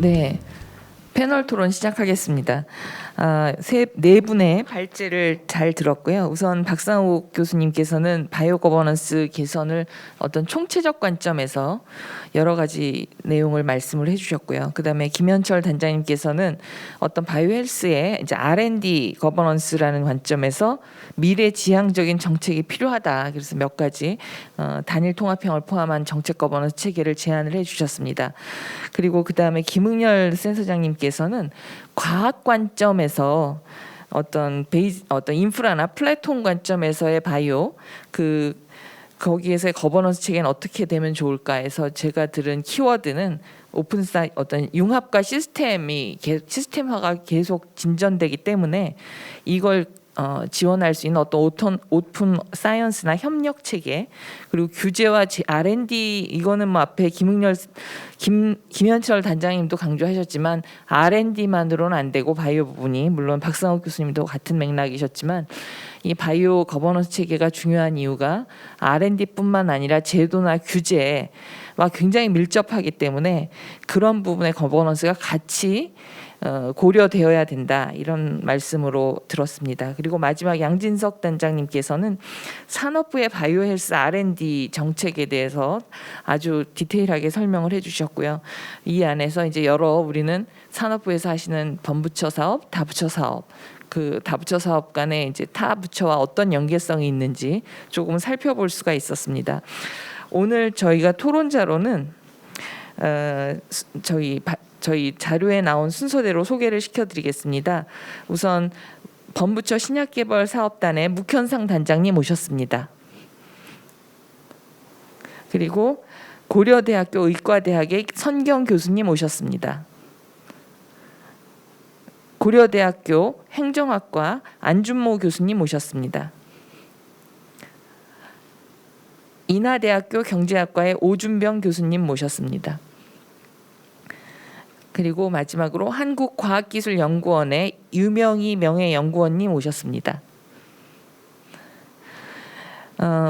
네, 패널 토론 시작하겠습니다. 네 분의 발제를 잘 들었고요. 우선 박상욱 교수님께서는 바이오 거버넌스 개선을 어떤 총체적 관점에서 여러 가지 내용을 말씀을 해주셨고요. 그다음에 김현철 단장님께서는 어떤 바이오 헬스의 이제 R&D 거버넌스라는 관점에서 미래 지향적인 정책이 필요하다. 그래서 몇 가지 단일 통합형을 포함한 정책 거버넌스 체계를 제안을 해주셨습니다. 그리고 그다음에 김응열 센서장님께서는 과학 관점에서 어떤 인프라나 플랫폼 관점에서의 바이오 거기에서의 거버넌스 체계는 어떻게 되면 좋을까 해서 제가 들은 키워드는 어떤 융합과 시스템화가 계속 진전되기 때문에 이걸 지원할 수 있는 어떤 오픈 사이언스나 협력 체계, 그리고 규제와 R&D, 이거는 뭐 앞에 김현철 단장님도 강조하셨지만 R&D만으로는 안 되고 바이오 부분이, 물론 박상욱 교수님도 같은 맥락이셨지만 이 바이오 거버넌스 체계가 중요한 이유가 R&D뿐만 아니라 제도나 규제와 굉장히 밀접하기 때문에 그런 부분의 거버넌스가 같이 고려되어야 된다, 이런 말씀으로 들었습니다. 그리고 마지막 양진석 단장님께서는 산업부의 바이오 헬스 R&D 정책에 대해서 아주 디테일하게 설명을 해주셨고요. 이 안에서 이제 우리는 산업부에서 하시는 범부처 사업, 다부처 사업, 그 다부처 사업 간에 이제 타 부처와 어떤 연계성이 있는지 조금 살펴볼 수가 있었습니다. 오늘 저희가 토론자로는 저희 자료에 나온 순서대로 소개를 시켜드리겠습니다. 우선 범부처 신약개발사업단의 묵현상 단장님 모셨습니다. 그리고 고려대학교 의과대학의 선경 교수님 모셨습니다. 고려대학교 행정학과 안준모 교수님 모셨습니다. 인하대학교 경제학과의 오준병 교수님 모셨습니다. 그리고 마지막으로 한국과학기술연구원의 유명희 명예연구원님 오셨습니다.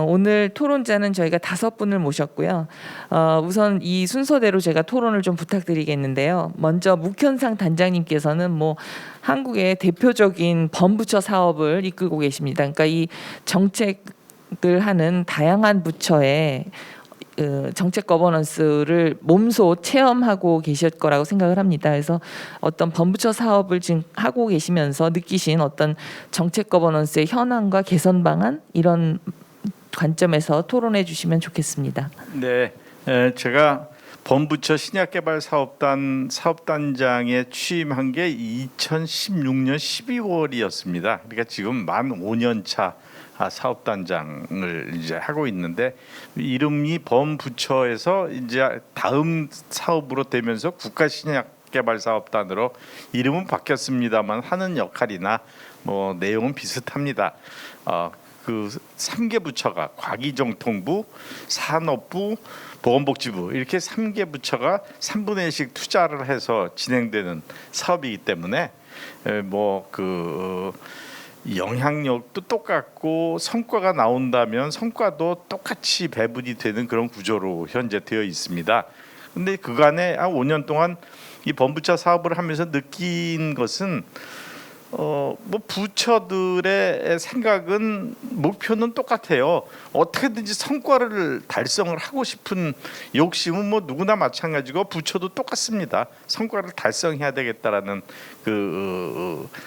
오늘 토론자는 저희가 5분을 모셨고요. 우선 이 순서대로 제가 토론을 좀 부탁드리겠는데요. 먼저 묵현상 단장님께서는 한국의 대표적인 범부처 사업을 이끌고 계십니다. 그러니까 이 정책을 하는 다양한 부처의 정책 거버넌스를 몸소 체험하고 계실 거라고 생각을 합니다. 그래서 어떤 범부처 사업을 지금 하고 계시면서 느끼신 어떤 정책 거버넌스의 현황과 개선 방안, 이런 관점에서 토론해 주시면 좋겠습니다. 네, 제가 범부처 신약개발사업단 사업단장에 취임한 게 2016년 12월이었습니다. 그러니까 지금 만 5년 차 사업단장을 이제 하고 있는데, 이름이 범부처에서 이제 다음 사업으로 되면서 국가신약개발사업단으로 이름은 바뀌었습니다만 하는 역할이나 내용은 비슷합니다. 그 3개 부처가 과기정통부, 산업부, 보건복지부, 이렇게 3개 부처가 3분의 1씩 투자를 해서 진행되는 사업이기 때문에 영향력도 똑같고 성과가 나온다면 성과도 똑같이 배분이 되는 그런 구조로 현재 되어 있습니다. 근데 그간에 5년 동안 이 범부처 사업을 하면서 느낀 것은 부처들의 생각은, 목표는 똑같아요. 어떻게든지 성과를 달성을 하고 싶은 욕심은 누구나 마찬가지고 부처도 똑같습니다. 성과를 달성해야 되겠다라는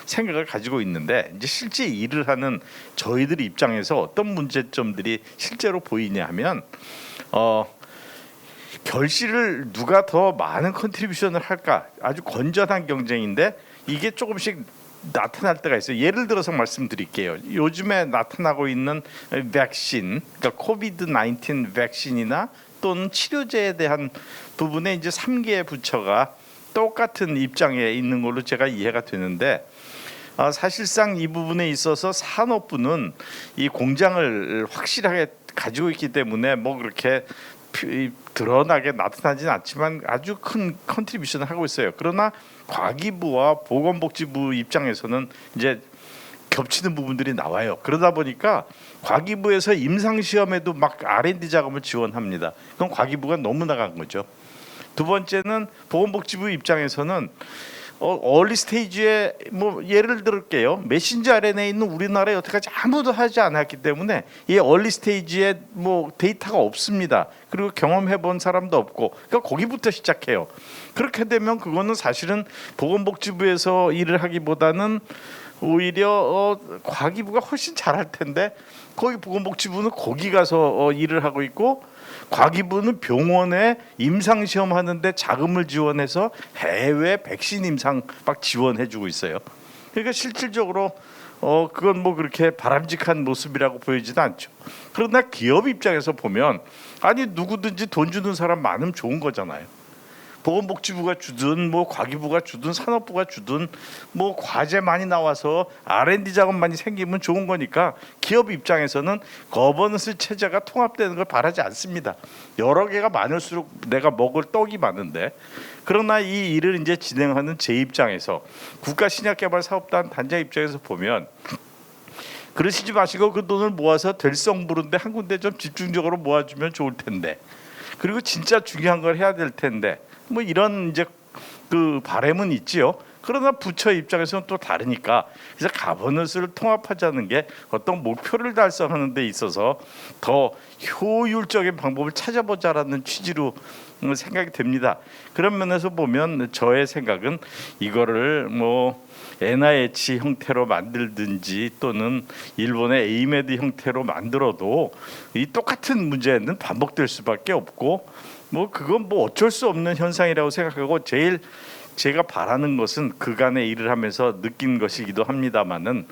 생각을 가지고 있는데, 이제 실제 일을 하는 저희들 입장에서 어떤 문제점들이 실제로 보이냐 하면, 결실을 누가 더 많은 컨트리뷰션을 할까, 아주 건전한 경쟁인데 이게 조금씩 나타날 때가 있어요. 예를 들어서 말씀드릴게요. 요즘에 나타나고 있는 백신, 그러니까 코비드-19 백신이나 또는 치료제에 대한 부분에 이제 3개 부처가 똑같은 입장에 있는 걸로 제가 이해가 되는데, 사실상 이 부분에 있어서 산업부는 이 공장을 확실하게 가지고 있기 때문에 그렇게 드러나게 나타나지는 않지만 아주 큰 컨트리뷰션을 하고 있어요. 그러나 과기부와 보건복지부 입장에서는 이제 겹치는 부분들이 나와요. 그러다 보니까 과기부에서 임상시험에도 막 R&D 자금을 지원합니다. 그럼 과기부가 너무 나간 거죠. 두 번째는 보건복지부 입장에서는 얼리 스테이지에 뭐 예를 들을게요. 메신저 RNA에 있는 우리나라에 여태까지 아무도 하지 않았기 때문에 이 얼리 스테이지에 뭐 데이터가 없습니다. 그리고 경험해본 사람도 없고, 그러니까 거기부터 시작해요. 그렇게 되면 그거는 사실은 보건복지부에서 일을 하기보다는 오히려 과기부가 훨씬 잘할 텐데, 거기 보건복지부는 거기 가서 일을 하고 있고, 과기부는 병원에 임상 시험 하는데 자금을 지원해서 해외 백신 임상 막 지원해주고 있어요. 그러니까 실질적으로 그건 뭐 그렇게 바람직한 모습이라고 보이지도 않죠. 그러나 기업 입장에서 보면 아니 누구든지 돈 주는 사람 많으면 좋은 거잖아요. 보건복지부가 주든 뭐 과기부가 주든 산업부가 주든 뭐 과제 많이 나와서 R&D 작업 많이 생기면 좋은 거니까 기업 입장에서는 거버넌스 체제가 통합되는 걸 바라지 않습니다. 여러 개가 많을수록 내가 먹을 떡이 많은데, 그러나 이 일을 이제 진행하는 제 입장에서 국가신약개발사업단 단장 입장에서 보면 그러시지 마시고 그 돈을 모아서 될성부른데 한 군데 좀 집중적으로 모아주면 좋을 텐데, 그리고 진짜 중요한 걸 해야 될 텐데, 뭐 이런 이제 그 바람은 있지요. 그러나 부처 입장에서는 또 다르니까, 그래서 가버넌스를 통합하자는 게 어떤 목표를 달성하는 데 있어서 더 효율적인 방법을 찾아보자라는 취지로 생각이 됩니다. 그런 면에서 보면 저의 생각은 이거를 뭐 NIH 형태로 만들든지 또는 일본의 에이메드 형태로 만들어도 이 똑같은 문제는 반복될 수밖에 없고, 뭐 그건 뭐 어쩔 수 없는 현상이라고 생각하고, 제일 제가 바라는 것은 그간의 일을 하면서 느낀 것이기도 합니다만은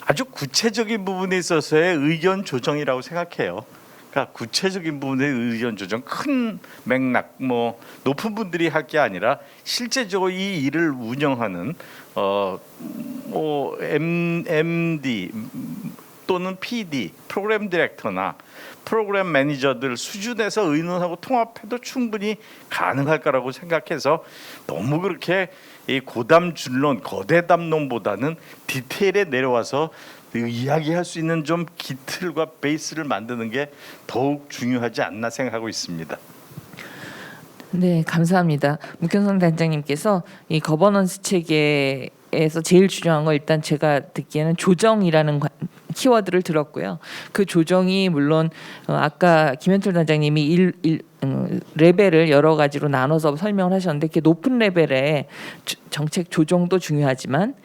아주 구체적인 부분에 있어서의 의견 조정이라고 생각해요. 그러니까 구체적인 부분의 의견 조정, 큰 맥락, 뭐 높은 분들이 할 게 아니라 실제적으로 이 일을 운영하는 뭐 MD 또는 PD, 프로그램 디렉터나 프로그램 매니저들 수준에서 의논하고 통합해도 충분히 가능할 거라고 생각해서, 너무 그렇게 이 고담준론, 거대담론보다는 디테일에 내려와서 이야기할 수 있는 좀 기틀과 베이스를 만드는 게 더욱 중요하지 않나 생각하고 있습니다. 네, 감사합니다. 묵현성 단장님께서 이 거버넌스 체계에서 제일 중요한 거, 일단 제가 듣기에는 조정이라는 키워드를 들었고요. 그 조정이 물론 아까 김현철 단장님이 레벨을 여러 가지로 나눠서 설명을 하셨는데, 이렇게 높은 레벨의 정책 조정도 중요하지만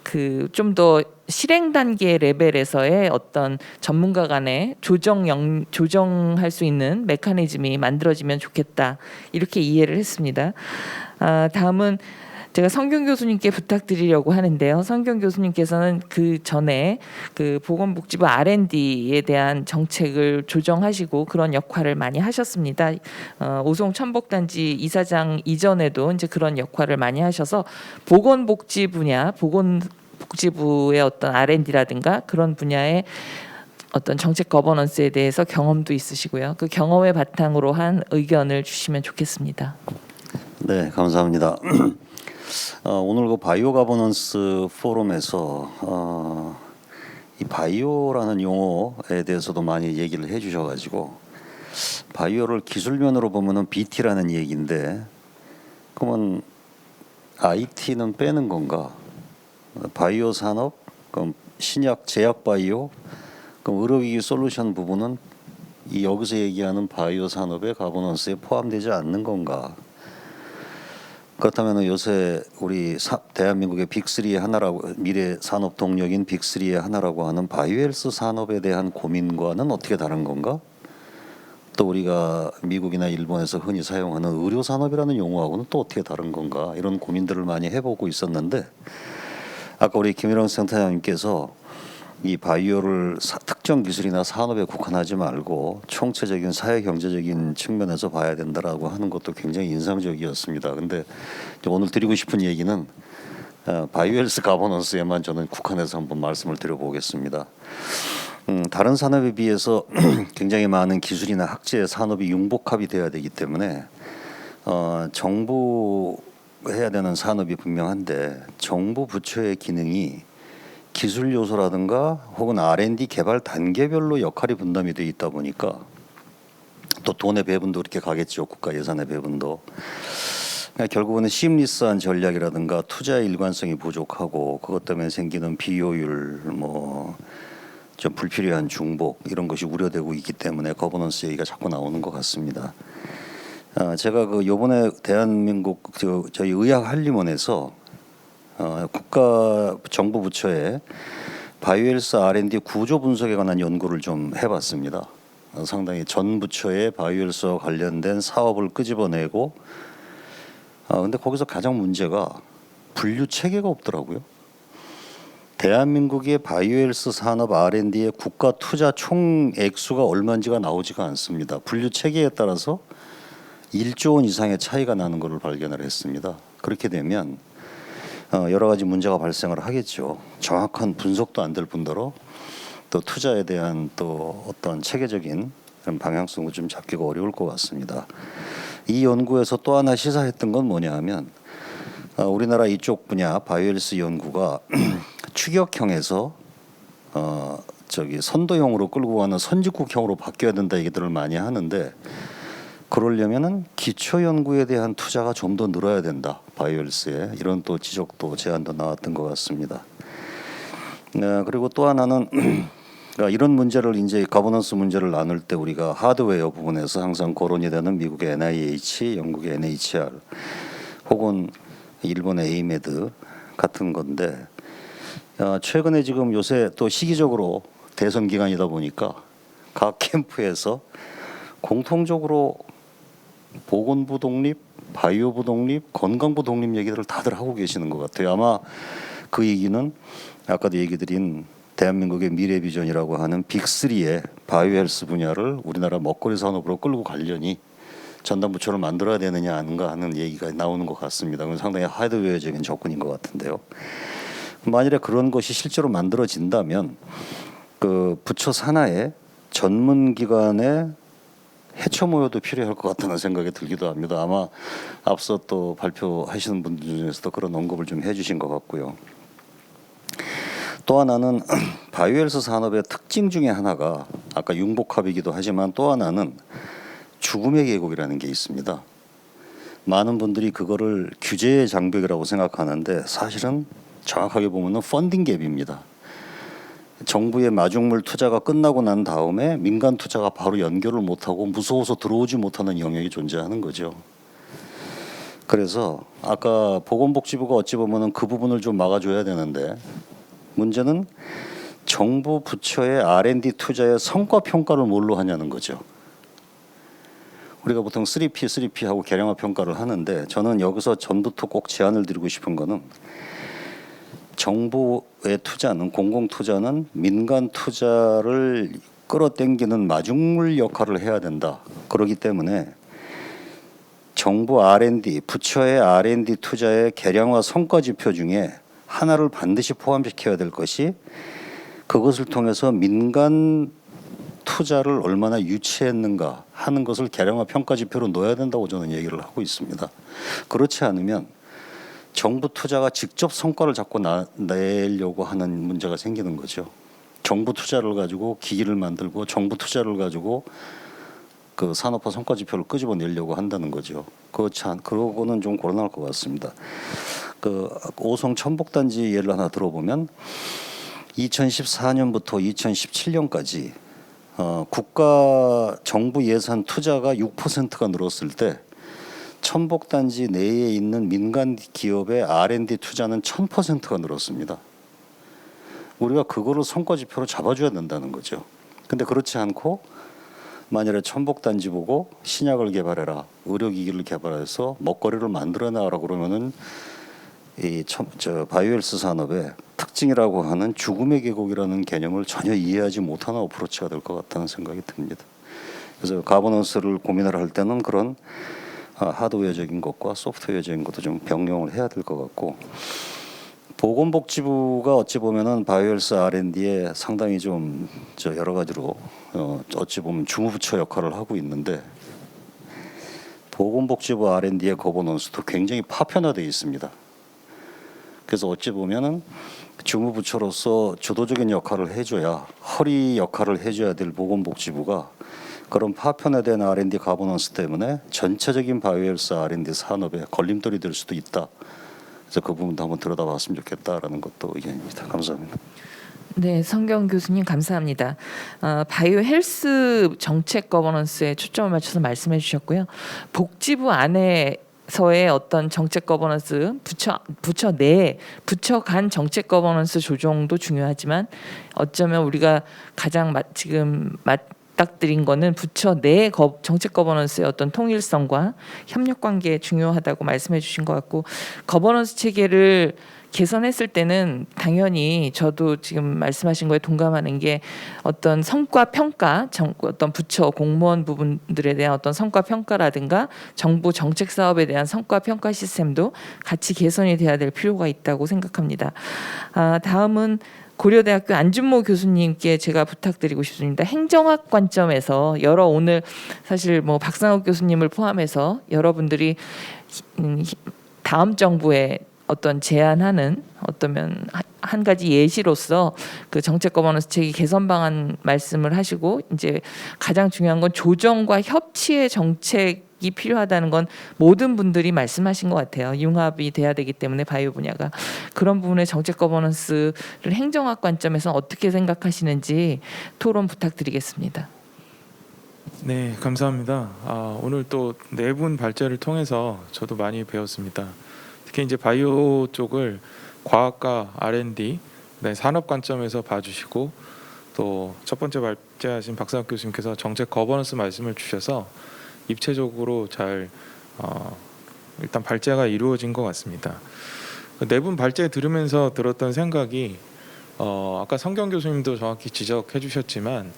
그 좀 더 실행 단계 레벨에서의 어떤 전문가 간의 조정할 수 있는 메커니즘이 만들어지면 좋겠다, 이렇게 이해를 했습니다. 다음은 제가 성경 교수님께 부탁드리려고 하는데요. 성경 교수님께서는 그 전에 그 보건복지부 R&D에 대한 정책을 조정하시고 그런 역할을 많이 하셨습니다. 오송 천복단지 이사장 이전에도 이제 그런 역할을 많이 하셔서 보건복지 분야, 보건복지부의 어떤 R&D라든가 그런 분야의 어떤 정책 거버넌스에 대해서 경험도 있으시고요. 그 경험을 바탕으로 한 의견을 주시면 좋겠습니다. 네, 감사합니다. 오늘 그 바이오 가버넌스 포럼에서 이 바이오라는 용어에 대해서도 많이 얘기를 해주셔가지고, 바이오를 기술면으로 보면은 BT라는 얘기인데, 그러면 IT는 빼는 건가? 바이오 산업, 그럼 신약 제약 바이오, 그럼 의료기기 솔루션 부분은 이 여기서 얘기하는 바이오 산업의 가버넌스에 포함되지 않는 건가? 그렇다면 요새 우리 대한민국의 빅3의 하나라고, 미래 산업 동력인 빅3의 하나라고 하는 바이오헬스 산업에 대한 고민과는 어떻게 다른 건가? 또 우리가 미국이나 일본에서 흔히 사용하는 의료 산업이라는 용어하고는 또 어떻게 다른 건가? 이런 고민들을 많이 해보고 있었는데, 아까 우리 김일영 센터장님께서 이 바이오를 특정 기술이나 산업에 국한하지 말고 총체적인 사회 경제적인 측면에서 봐야 된다라고 하는 것도 굉장히 인상적이었습니다. 근데 오늘 드리고 싶은 얘기는 바이오헬스 가버넌스에만 저는 국한해서 한번 말씀을 드려보겠습니다. 다른 산업에 비해서 굉장히 많은 기술이나 학제 산업이 융복합이 돼야 되기 때문에 정부 해야 되는 산업이 분명한데, 정부 부처의 기능이 기술 요소라든가 혹은 R&D 개발 단계별로 역할이 분담이 돼 있다 보니까 또 돈의 배분도 그렇게 가겠죠. 국가 예산의 배분도. 그러니까 결국은 심리스한 전략이라든가 투자의 일관성이 부족하고 그것 때문에 생기는 비효율 뭐 좀 불필요한 중복 이런 것이 우려되고 있기 때문에 거버넌스 얘기가 자꾸 나오는 것 같습니다. 제가 그 요번에 대한민국 저희 의학한림원에서 국가 정부 부처에 바이오헬스 R&D 구조 분석에 관한 연구를 좀 해봤습니다. 상당히 전 부처의 바이오헬스와 관련된 사업을 끄집어내고 근데 거기서 가장 문제가 분류 체계가 없더라고요. 대한민국의 바이오헬스 산업 R&D의 국가 투자 총 액수가 얼마인지가 나오지가 않습니다. 분류 체계에 따라서 1조 원 이상의 차이가 나는 것을 발견을 했습니다. 그렇게 되면 여러 가지 문제가 발생을 하겠죠. 정확한 분석도 안 될 뿐더러 또 투자에 대한 또 어떤 체계적인 그런 방향성을 좀 잡기가 어려울 것 같습니다. 이 연구에서 또 하나 시사했던 건 뭐냐 하면 우리나라 이쪽 분야 바이오헬스 연구가 추격형에서 선도형으로 끌고 가는 선진국형으로 바뀌어야 된다 얘기들을 많이 하는데 그러려면은 기초 연구에 대한 투자가 좀 더 늘어야 된다. 바이오헬스에 이런 또 지적도 제안도 나왔던 것 같습니다. 그리고 또 하나는 이런 문제를 이제 거버넌스 문제를 나눌 때 우리가 하드웨어 부분에서 항상 거론이 되는 미국의 NIH, 영국의 NHR 혹은 일본의 에이메드 같은 건데 최근에 지금 요새 또 시기적으로 대선 기간이다 보니까 각 캠프에서 공통적으로 보건부 독립, 바이오부 독립, 건강부 독립 얘기들을 다들 하고 계시는 것 같아요. 아마 그 얘기는 아까도 얘기 드린 대한민국의 미래 비전이라고 하는 빅3의 바이오헬스 분야를 우리나라 먹거리 산업으로 끌고 가려니 전담 부처를 만들어야 되느냐 아닌가 하는 얘기가 나오는 것 같습니다. 그건 상당히 하드웨어적인 접근인 것 같은데요. 만일에 그런 것이 실제로 만들어진다면 그 부처 산하에 전문 기관의 해처 모여도 필요할 것 같다는 생각이 들기도 합니다. 아마 앞서 또 발표하시는 분들 중에서도 그런 언급을 좀 해주신 것 같고요. 또 하나는 바이오헬스 산업의 특징 중에 하나가 아까 융복합이기도 하지만 또 하나는 죽음의 계곡이라는 게 있습니다. 많은 분들이 그거를 규제의 장벽이라고 생각하는데 사실은 정확하게 보면은 펀딩 갭입니다. 정부의 마중물 투자가 끝나고 난 다음에 민간 투자가 바로 연결을 못하고 무서워서 들어오지 못하는 영역이 존재하는 거죠. 그래서 아까 보건복지부가 어찌 보면은 그 부분을 좀 막아줘야 되는데 문제는 정부 부처의 R&D 투자의 성과 평가를 뭘로 하냐는 거죠. 우리가 보통 3P하고 개량화 평가를 하는데 저는 여기서 전부터 꼭 제안을 드리고 싶은 거는 정부의 투자는 공공 투자는 민간 투자를 끌어당기는 마중물 역할을 해야 된다. 그렇기 때문에 정부 R&D 부처의 R&D 투자의 개량화 성과 지표 중에 하나를 반드시 포함시켜야 될 것이 그것을 통해서 민간 투자를 얼마나 유치했는가 하는 것을 개량화 평가 지표로 넣어야 된다고 저는 얘기를 하고 있습니다. 그렇지 않으면 정부 투자가 직접 성과를 자꾸 내려고 하는 문제가 생기는 거죠. 정부 투자를 가지고 기기를 만들고 정부 투자를 가지고 그 산업화 성과 지표를 끄집어내려고 한다는 거죠. 그거는 좀 곤란할 것 같습니다. 그 오송 천복단지 예를 하나 들어보면 2014년부터 2017년까지 국가 정부 예산 투자가 6%가 늘었을 때 천복단지 내에 있는 민간 기업의 R&D 투자는 1000%가 늘었습니다. 우리가 그거를 성과 지표로 잡아줘야 된다는 거죠. 근데 그렇지 않고 만약에 천복단지 보고 신약을 개발해라, 의료기기를 개발해서 먹거리를 만들어내라고 그러면은 바이오헬스 산업의 특징이라고 하는 죽음의 계곡이라는 개념을 전혀 이해하지 못하는 어프로치가 될 것 같다는 생각이 듭니다. 그래서 가버넌스를 고민을 할 때는 그런 하드웨어적인 것과 소프트웨어적인 것도 좀 병용을 해야 될 것 같고 보건복지부가 어찌 보면은 바이오헬스 R&D에 상당히 좀 여러 가지로 어찌 보면 주무부처 역할을 하고 있는데 보건복지부 R&D의 거버넌스도 굉장히 파편화되어 있습니다. 그래서 어찌 보면은 주무부처로서 주도적인 역할을 해줘야 허리 역할을 해줘야 될 보건복지부가 그런 파편에 대한 R&D 가버넌스 때문에 전체적인 바이오헬스 R&D 산업에 걸림돌이 될 수도 있다. 그래서 그 부분도 한번 들여다봤으면 좋겠다라는 것도 의견입니다. 감사합니다. 네, 성경 교수님 감사합니다. 바이오 헬스 정책 거버넌스에 초점을 맞춰서 말씀해 주셨고요. 복지부 안에서의 어떤 정책 거버넌스, 부처 내 부처 간 정책 거버넌스 조정도 중요하지만 어쩌면 우리가 가장 지금 맞닥뜨린 거는 부처 내 정책 거버넌스의 어떤 통일성과 협력 관계에 중요하다고 말씀해 주신 것 같고, 거버넌스 체계를 개선했을 때는 당연히 저도 지금 말씀하신 거에 동감하는 게 어떤 성과 평가, 어떤 부처 공무원 부분들에 대한 어떤 성과 평가라든가 정부 정책 사업에 대한 성과 평가 시스템도 같이 개선이 돼야 될 필요가 있다고 생각합니다. 다음은 고려대학교 안준모 교수님께 제가 부탁드리고 싶습니다. 행정학 관점에서 오늘 사실 뭐 박상욱 교수님을 포함해서 여러분들이 다음 정부에 어떤 제안하는 어떠면 한 가지 예시로서 그 정책 거버넌스 체계 개선 방안 말씀을 하시고, 이제 가장 중요한 건 조정과 협치의 정책이 필요하다는 건 모든 분들이 말씀하신 것 같아요. 융합이 돼야 되기 때문에 바이오 분야가 그런 부분의 정책 거버넌스를 행정학 관점에서 어떻게 생각하시는지 토론 부탁드리겠습니다. 네, 감사합니다. 오늘 또 네 분 발제를 통해서 저도 많이 배웠습니다. 특히 이제 바이오 쪽을 과학과 R&D, 네, 산업 관점에서 봐주시고, 또 첫 번째 발제하신 박상욱 교수님께서 정책 거버넌스 말씀을 주셔서 입체적으로 잘 일단 발제가 이루어진 것 같습니다. 네 분 발제 들으면서 들었던 생각이 아까 성경 교수님도 정확히 지적해 주셨지만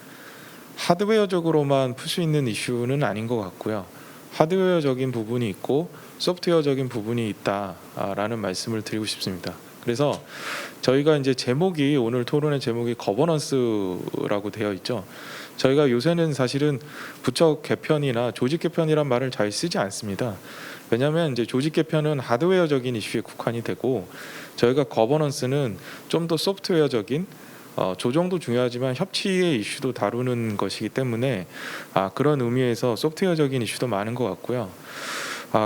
하드웨어적으로만 풀 수 있는 이슈는 아닌 것 같고요. 하드웨어적인 부분이 있고 소프트웨어적인 부분이 있다라는 말씀을 드리고 싶습니다. 그래서 저희가 이제 제목이, 오늘 토론의 제목이 거버넌스라고 되어 있죠. 저희가 요새는 사실은 부처 개편이나 조직 개편이란 말을 잘 쓰지 않습니다. 왜냐하면 이제 조직 개편은 하드웨어적인 이슈에 국한이 되고, 저희가 거버넌스는 좀 더 소프트웨어적인, 조정도 중요하지만 협치의 이슈도 다루는 것이기 때문에 그런 의미에서 소프트웨어적인 이슈도 많은 것 같고요.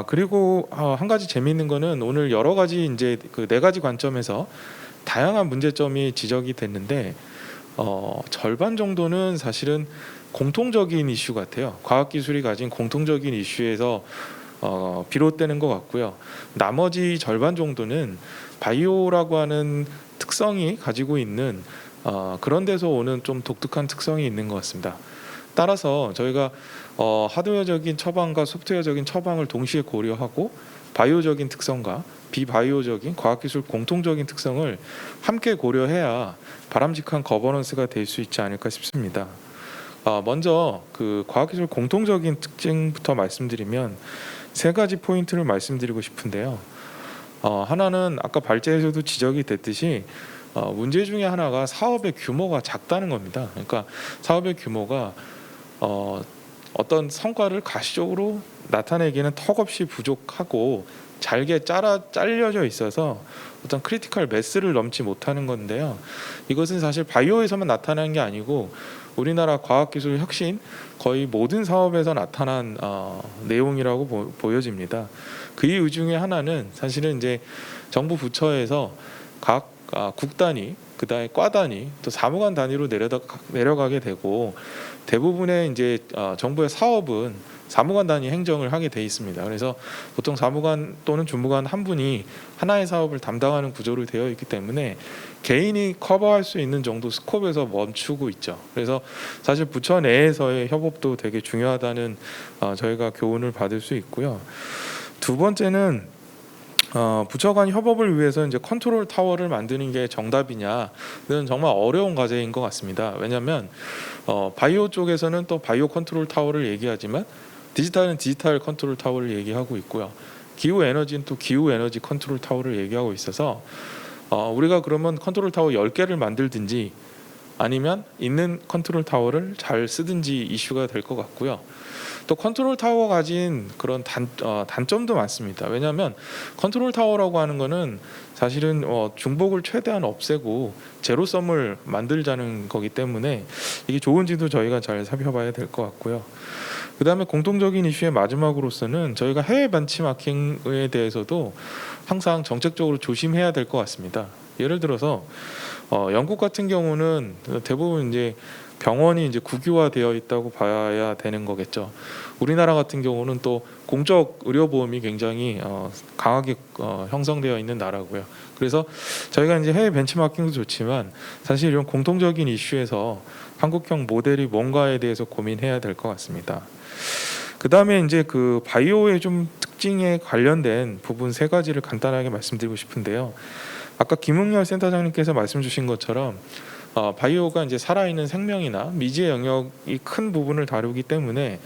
그리고 한 가지 재미있는 거는 오늘 여러 가지 이제 그 네 가지 관점에서 다양한 문제점이 지적이 됐는데 절반 정도는 사실은 공통적인 이슈 같아요. 과학기술이 가진 공통적인 이슈에서 비롯되는 것 같고요. 나머지 절반 정도는 바이오라고 하는 특성이 가지고 있는 그런 데서 오는 좀 독특한 특성이 있는 것 같습니다. 따라서 저희가 하드웨어적인 처방과 소프트웨어적인 처방을 동시에 고려하고 바이오적인 특성과 비바이오적인 과학기술 공통적인 특성을 함께 고려해야 바람직한 거버넌스가 될 수 있지 않을까 싶습니다. 먼저 그 과학기술 공통적인 특징부터 말씀드리면 세 가지 포인트를 말씀드리고 싶은데요. 하나는 아까 발제에서도 지적이 됐듯이 문제 중에 하나가 사업의 규모가 작다는 겁니다. 그러니까 사업의 규모가 어떤 성과를 가시적으로 나타내기는 턱없이 부족하고 잘게 잘려져 있어서 어떤 크리티컬 매스를 넘지 못하는 건데요. 이것은 사실 바이오에서만 나타나는 게 아니고 우리나라 과학기술 혁신 거의 모든 사업에서 나타난 내용이라고 보여집니다. 그 이유 중에 하나는 사실은 이제 정부 부처에서 각 국 단위, 그다음에 과 단위, 또 사무관 단위로 내려가게 되고, 대부분의 이제 정부의 사업은 사무관 단위 행정을 하게 돼 있습니다. 그래서 보통 사무관 또는 주무관 한 분이 하나의 사업을 담당하는 구조로 되어 있기 때문에 개인이 커버할 수 있는 정도 스콥에서 멈추고 있죠. 그래서 사실 부처 내에서의 협업도 되게 중요하다는 저희가 교훈을 받을 수 있고요. 두 번째는 부처 간 협업을 위해서 이제 컨트롤 타워를 만드는 게 정답이냐는 정말 어려운 과제인 것 같습니다. 왜냐하면 바이오 쪽에서는 또 바이오 컨트롤 타워를 얘기하지만 디지털은 디지털 컨트롤 타워를 얘기하고 있고요. 기후 에너지는 또 기후 에너지 컨트롤 타워를 얘기하고 있어서 우리가 그러면 컨트롤 타워 10개를 만들든지 아니면 있는 컨트롤 타워를 잘 쓰든지 이슈가 될 것 같고요. 또 컨트롤 타워가 가진 그런 단점도 많습니다. 왜냐하면 컨트롤 타워라고 하는 거는 사실은 중복을 최대한 없애고 제로섬을 만들자는 거기 때문에 이게 좋은지도 저희가 잘 살펴봐야 될 것 같고요. 그 다음에 공통적인 이슈의 마지막으로서는 저희가 해외 벤치마킹에 대해서도 항상 정책적으로 조심해야 될 것 같습니다. 예를 들어서 영국 같은 경우는 대부분 이제 병원이 이제 국유화되어 있다고 봐야 되는 거겠죠. 우리나라 같은 경우는 또 공적 의료보험이 굉장히 강하게 형성되어 있는 나라고요. 그래서 저희가 이제 해외 벤치마킹도 좋지만 사실 이런 공통적인 이슈에서 한국형 모델이 뭔가에 대해서 고민해야 될 것 같습니다. 그 다음에 이제 그 바이오의 좀 특징에 관련된 부분 세 가지를 간단하게 말씀드리고 싶은데요. 아까 김웅열 센터장님께서 말씀 주신 것처럼 바이오가 이제 살아있는 생명이나 미지의 영역이 큰 부분을 다루기 때문에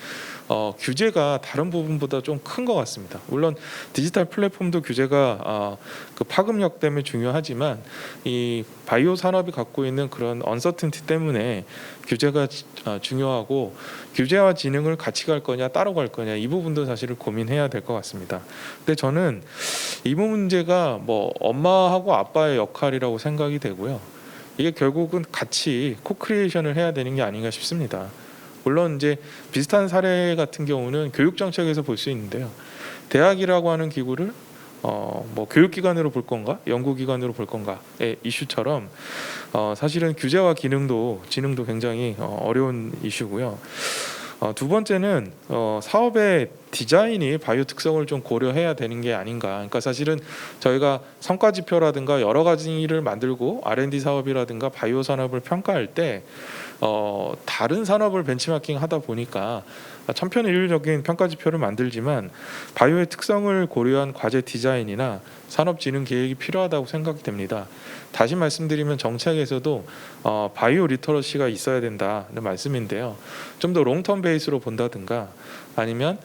규제가 다른 부분보다 좀 큰 것 같습니다. 물론 디지털 플랫폼도 규제가 그 파급력 때문에 중요하지만 이 바이오 산업이 갖고 있는 그런 언서튼티 때문에 규제가 중요하고 규제와 진흥을 같이 갈 거냐 따로 갈 거냐 이 부분도 사실을 고민해야 될 것 같습니다. 근데 저는 이 문제가 뭐 엄마하고 아빠의 역할이라고 생각이 되고요. 이게 결국은 같이 코크리에이션을 해야 되는 게 아닌가 싶습니다. 물론 이제 비슷한 사례 같은 경우는 교육 정책에서 볼 수 있는데요. 대학이라고 하는 기구를 뭐 교육기관으로 볼 건가, 연구기관으로 볼 건가의 이슈처럼 사실은 규제와 진흥도 굉장히 어려운 이슈고요. 두 번째는 사업의 디자인이 바이오 특성을 좀 고려해야 되는 게 아닌가. 그러니까 사실은 저희가 성과 지표라든가 여러 가지를 만들고 R&D 사업이라든가 바이오 산업을 평가할 때 다른 산업을 벤치마킹 하다 보니까 천편일률적인 평가 지표를 만들지만 바이오의 특성을 고려한 과제 디자인이나 산업 진흥 계획이 필요하다고 생각이 됩니다. 다시 말씀드리면 정책에서도 바이오 리터러시가 있어야 된다는 말씀인데요. 좀 더 롱텀 베이스로 본다든가 아니면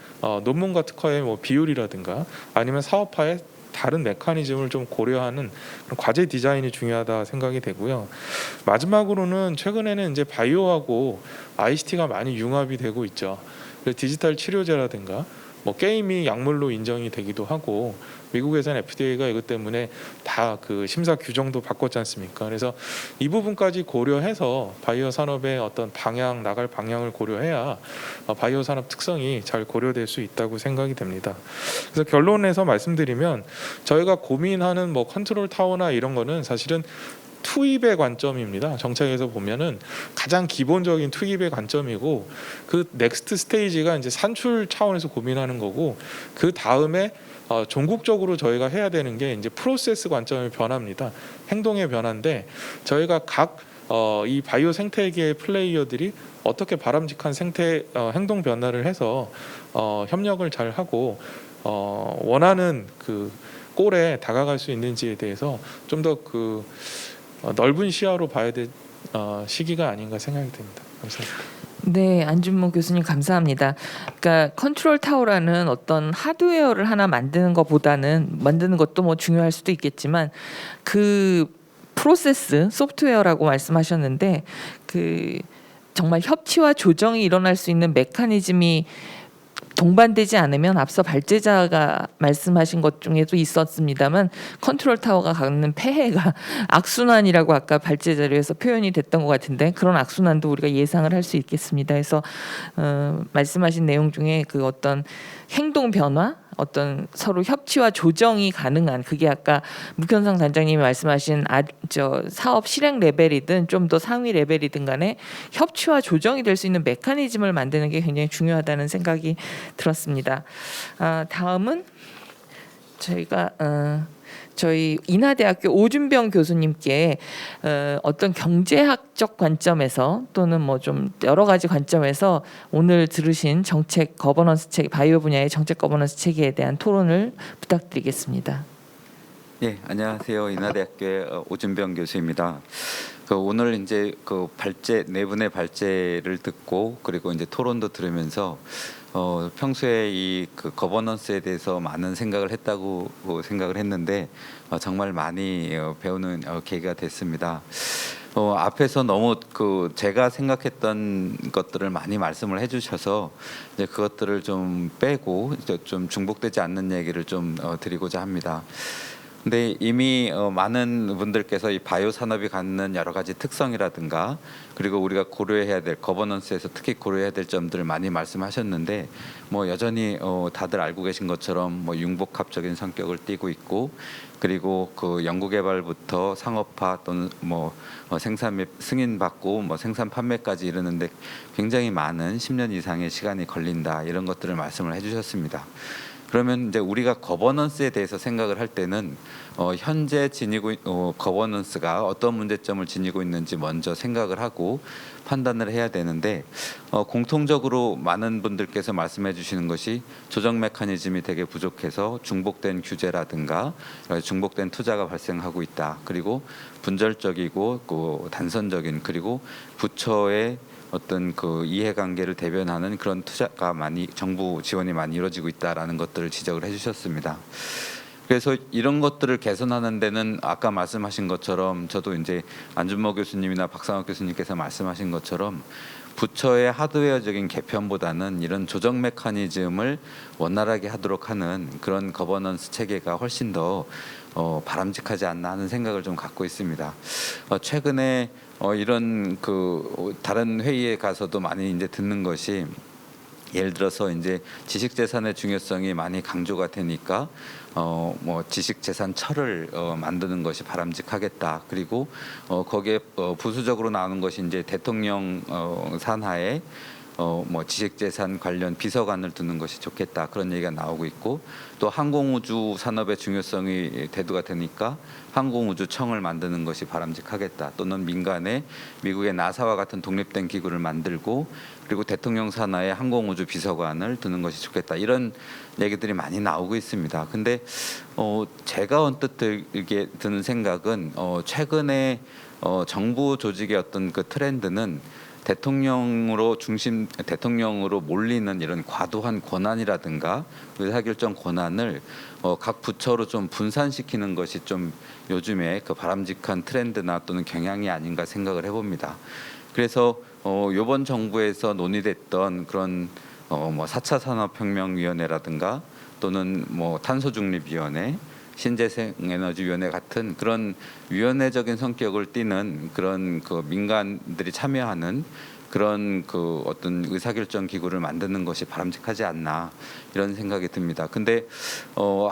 논문과 특허의 뭐 비율이라든가 아니면 사업화의 다른 메커니즘을 좀 고려하는 과제 디자인이 중요하다 생각이 되고요. 마지막으로는 최근에는 이제 바이오하고 ICT가 많이 융합이 되고 있죠. 디지털 치료제라든가 뭐 게임이 약물로 인정이 되기도 하고 미국에서는 FDA가 이것 때문에 다 그 심사 규정도 바꿨지 않습니까? 그래서 이 부분까지 고려해서 바이오 산업의 어떤 나갈 방향을 고려해야 바이오 산업 특성이 잘 고려될 수 있다고 생각이 됩니다. 그래서 결론에서 말씀드리면 저희가 고민하는 뭐 컨트롤 타워나 이런 거는 사실은 투입의 관점입니다. 정책에서 보면은 가장 기본적인 투입의 관점이고 그 넥스트 스테이지가 이제 산출 차원에서 고민하는 거고 그 다음에 종국적으로 저희가 해야 되는 게 이제 프로세스 관점의 변화입니다. 행동의 변화인데 저희가 각 이 바이오 생태계의 플레이어들이 어떻게 바람직한 행동 변화를 해서 협력을 잘 하고 원하는 그 골에 다가갈 수 있는지에 대해서 좀 더 그 넓은 시야로 봐야 될 시기가 아닌가 생각이 됩니다. 감사합니다. 네, 안준모 교수님 감사합니다. 그러니까 컨트롤 타워라는 어떤 하드웨어를 하나 만드는 것도 뭐 중요할 수도 있겠지만 그 프로세스 소프트웨어라고 말씀하셨는데 그 정말 협치와 조정이 일어날 수 있는 메커니즘이 동반되지 않으면 앞서 발제자가 말씀하신 것 중에도 있었습니다만 컨트롤 타워가 갖는 폐해가 악순환이라고 아까 발제자료에서 표현이 됐던 것 같은데 그런 악순환도 우리가 예상을 할 수 있겠습니다. 그래서 말씀하신 내용 중에 그 어떤 행동 변화, 어떤 서로 협치와 조정이 가능한 그게 아까 묵현상 단장님이 말씀하신 사업 실행 레벨이든 좀 더 상위 레벨이든 간에 협치와 조정이 될 수 있는 메커니즘을 만드는 게 굉장히 중요하다는 생각이 들었습니다. 다음은 저희가 저희 인하대학교 오준병 교수님께 어떤 경제학적 관점에서 또는 뭐 좀 여러 가지 관점에서 오늘 들으신 정책 거버넌스 책, 바이오 분야의 정책 거버넌스 체계에 대한 토론을 부탁드리겠습니다. 예, 안녕하세요. 인하대학교의 오준병 교수입니다. 오늘 이제 그 네 분의 발제를 듣고 그리고 이제 토론도 들으면서 평소에 이 그 거버넌스에 대해서 많은 생각을 했다고 생각을 했는데 정말 많이 배우는 계기가 됐습니다. 앞에서 너무 그 제가 생각했던 것들을 많이 말씀을 해주셔서 이제 그것들을 좀 빼고 이제 좀 중복되지 않는 얘기를 좀 드리고자 합니다. 근데 이미 많은 분들께서 이 바이오 산업이 갖는 여러 가지 특성이라든가 그리고 우리가 고려해야 될 거버넌스에서 특히 고려해야 될 점들을 많이 말씀하셨는데 뭐 여전히 다들 알고 계신 것처럼 뭐 융복합적인 성격을 띠고 있고 그리고 그 연구개발부터 상업화 또는 뭐 생산 및 승인받고 뭐 생산 판매까지 이르는데 굉장히 많은 10년 이상의 시간이 걸린다 이런 것들을 말씀을 해주셨습니다. 그러면 이제 우리가 거버넌스에 대해서 생각을 할 때는 현재 지니고 거버넌스가 어떤 문제점을 지니고 있는지 먼저 생각을 하고 판단을 해야 되는데 공통적으로 많은 분들께서 말씀해 주시는 것이 조정 메커니즘이 되게 부족해서 중복된 규제라든가 중복된 투자가 발생하고 있다. 그리고 분절적이고 그 단선적인 그리고 부처의 어떤 그 이해관계를 대변하는 그런 투자가 많이 정부 지원이 많이 이루어지고 있다라는 것들을 지적을 해주셨습니다. 그래서 이런 것들을 개선하는 데는 아까 말씀하신 것처럼 저도 이제 안준모 교수님이나 박상욱 교수님께서 말씀하신 것처럼 부처의 하드웨어적인 개편보다는 이런 조정 메커니즘을 원활하게 하도록 하는 그런 거버넌스 체계가 훨씬 더 바람직하지 않나 하는 생각을 좀 갖고 있습니다. 최근에 이런 그 다른 회의에 가서도 많이 이제 듣는 것이 예를 들어서 이제 지식재산의 중요성이 많이 강조가 되니까 뭐 지식재산처를 만드는 것이 바람직하겠다. 그리고 거기에 부수적으로 나오는 것이 이제 대통령 산하에 뭐 지식재산 관련 비서관을 두는 것이 좋겠다 그런 얘기가 나오고 있고 또 항공우주 산업의 중요성이 대두가 되니까 항공우주청을 만드는 것이 바람직하겠다 또는 민간에 미국의 나사와 같은 독립된 기구를 만들고 그리고 대통령 산하에 항공우주 비서관을 두는 것이 좋겠다 이런 얘기들이 많이 나오고 있습니다. 근데 제가 언뜻 들게 드는 생각은 최근에 정부 조직의 어떤 그 트렌드는 대통령으로 몰리는 이런 과도한 권한이라든가 의사결정 권한을 각 부처로 좀 분산시키는 것이 좀 요즘에 그 바람직한 트렌드나 또는 경향이 아닌가 생각을 해봅니다. 그래서 이번 정부에서 논의됐던 그런 뭐 4차 산업혁명위원회라든가 또는 뭐 탄소중립위원회 신재생에너지위원회 같은 그런 위원회적인 성격을 띠는 그런 그 민간들이 참여하는 그런 그 어떤 의사결정 기구를 만드는 것이 바람직하지 않나 이런 생각이 듭니다. 근데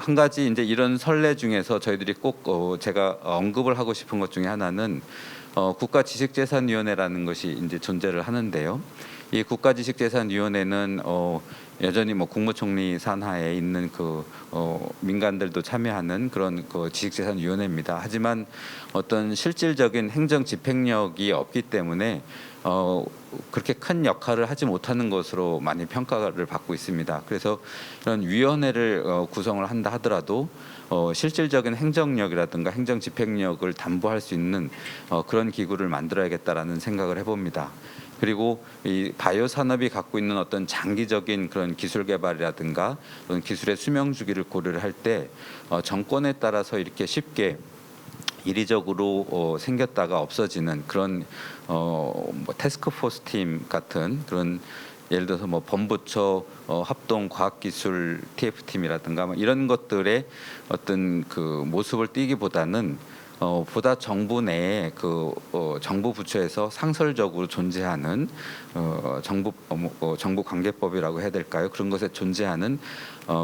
한 가지 이제 이런 선례 중에서 저희들이 꼭 제가 언급을 하고 싶은 것 중에 하나는 국가지식재산위원회라는 것이 이제 존재를 하는데요. 이 국가지식재산위원회는 여전히 뭐 국무총리 산하에 있는 그 민간들도 참여하는 그런 그 지식재산위원회입니다. 하지만 어떤 실질적인 행정 집행력이 없기 때문에 그렇게 큰 역할을 하지 못하는 것으로 많이 평가를 받고 있습니다. 그래서 이런 위원회를 구성을 한다 하더라도 실질적인 행정력이라든가 행정 집행력을 담보할 수 있는 그런 기구를 만들어야겠다라는 생각을 해봅니다. 그리고 이 바이오 산업이 갖고 있는 어떤 장기적인 그런 기술 개발이라든가 그런 기술의 수명 주기를 고려를 할 때 정권에 따라서 이렇게 쉽게 이리적으로 생겼다가 없어지는 그런 뭐 태스크포스 팀 같은 그런 예를 들어서 뭐 범부처 합동 과학기술 TF팀이라든가 뭐 이런 것들의 어떤 그 모습을 띠기보다는 보다 정부 내에 그 정부 부처에서 상설적으로 존재하는 정부 관계법이라고 해야 될까요? 그런 것에 존재하는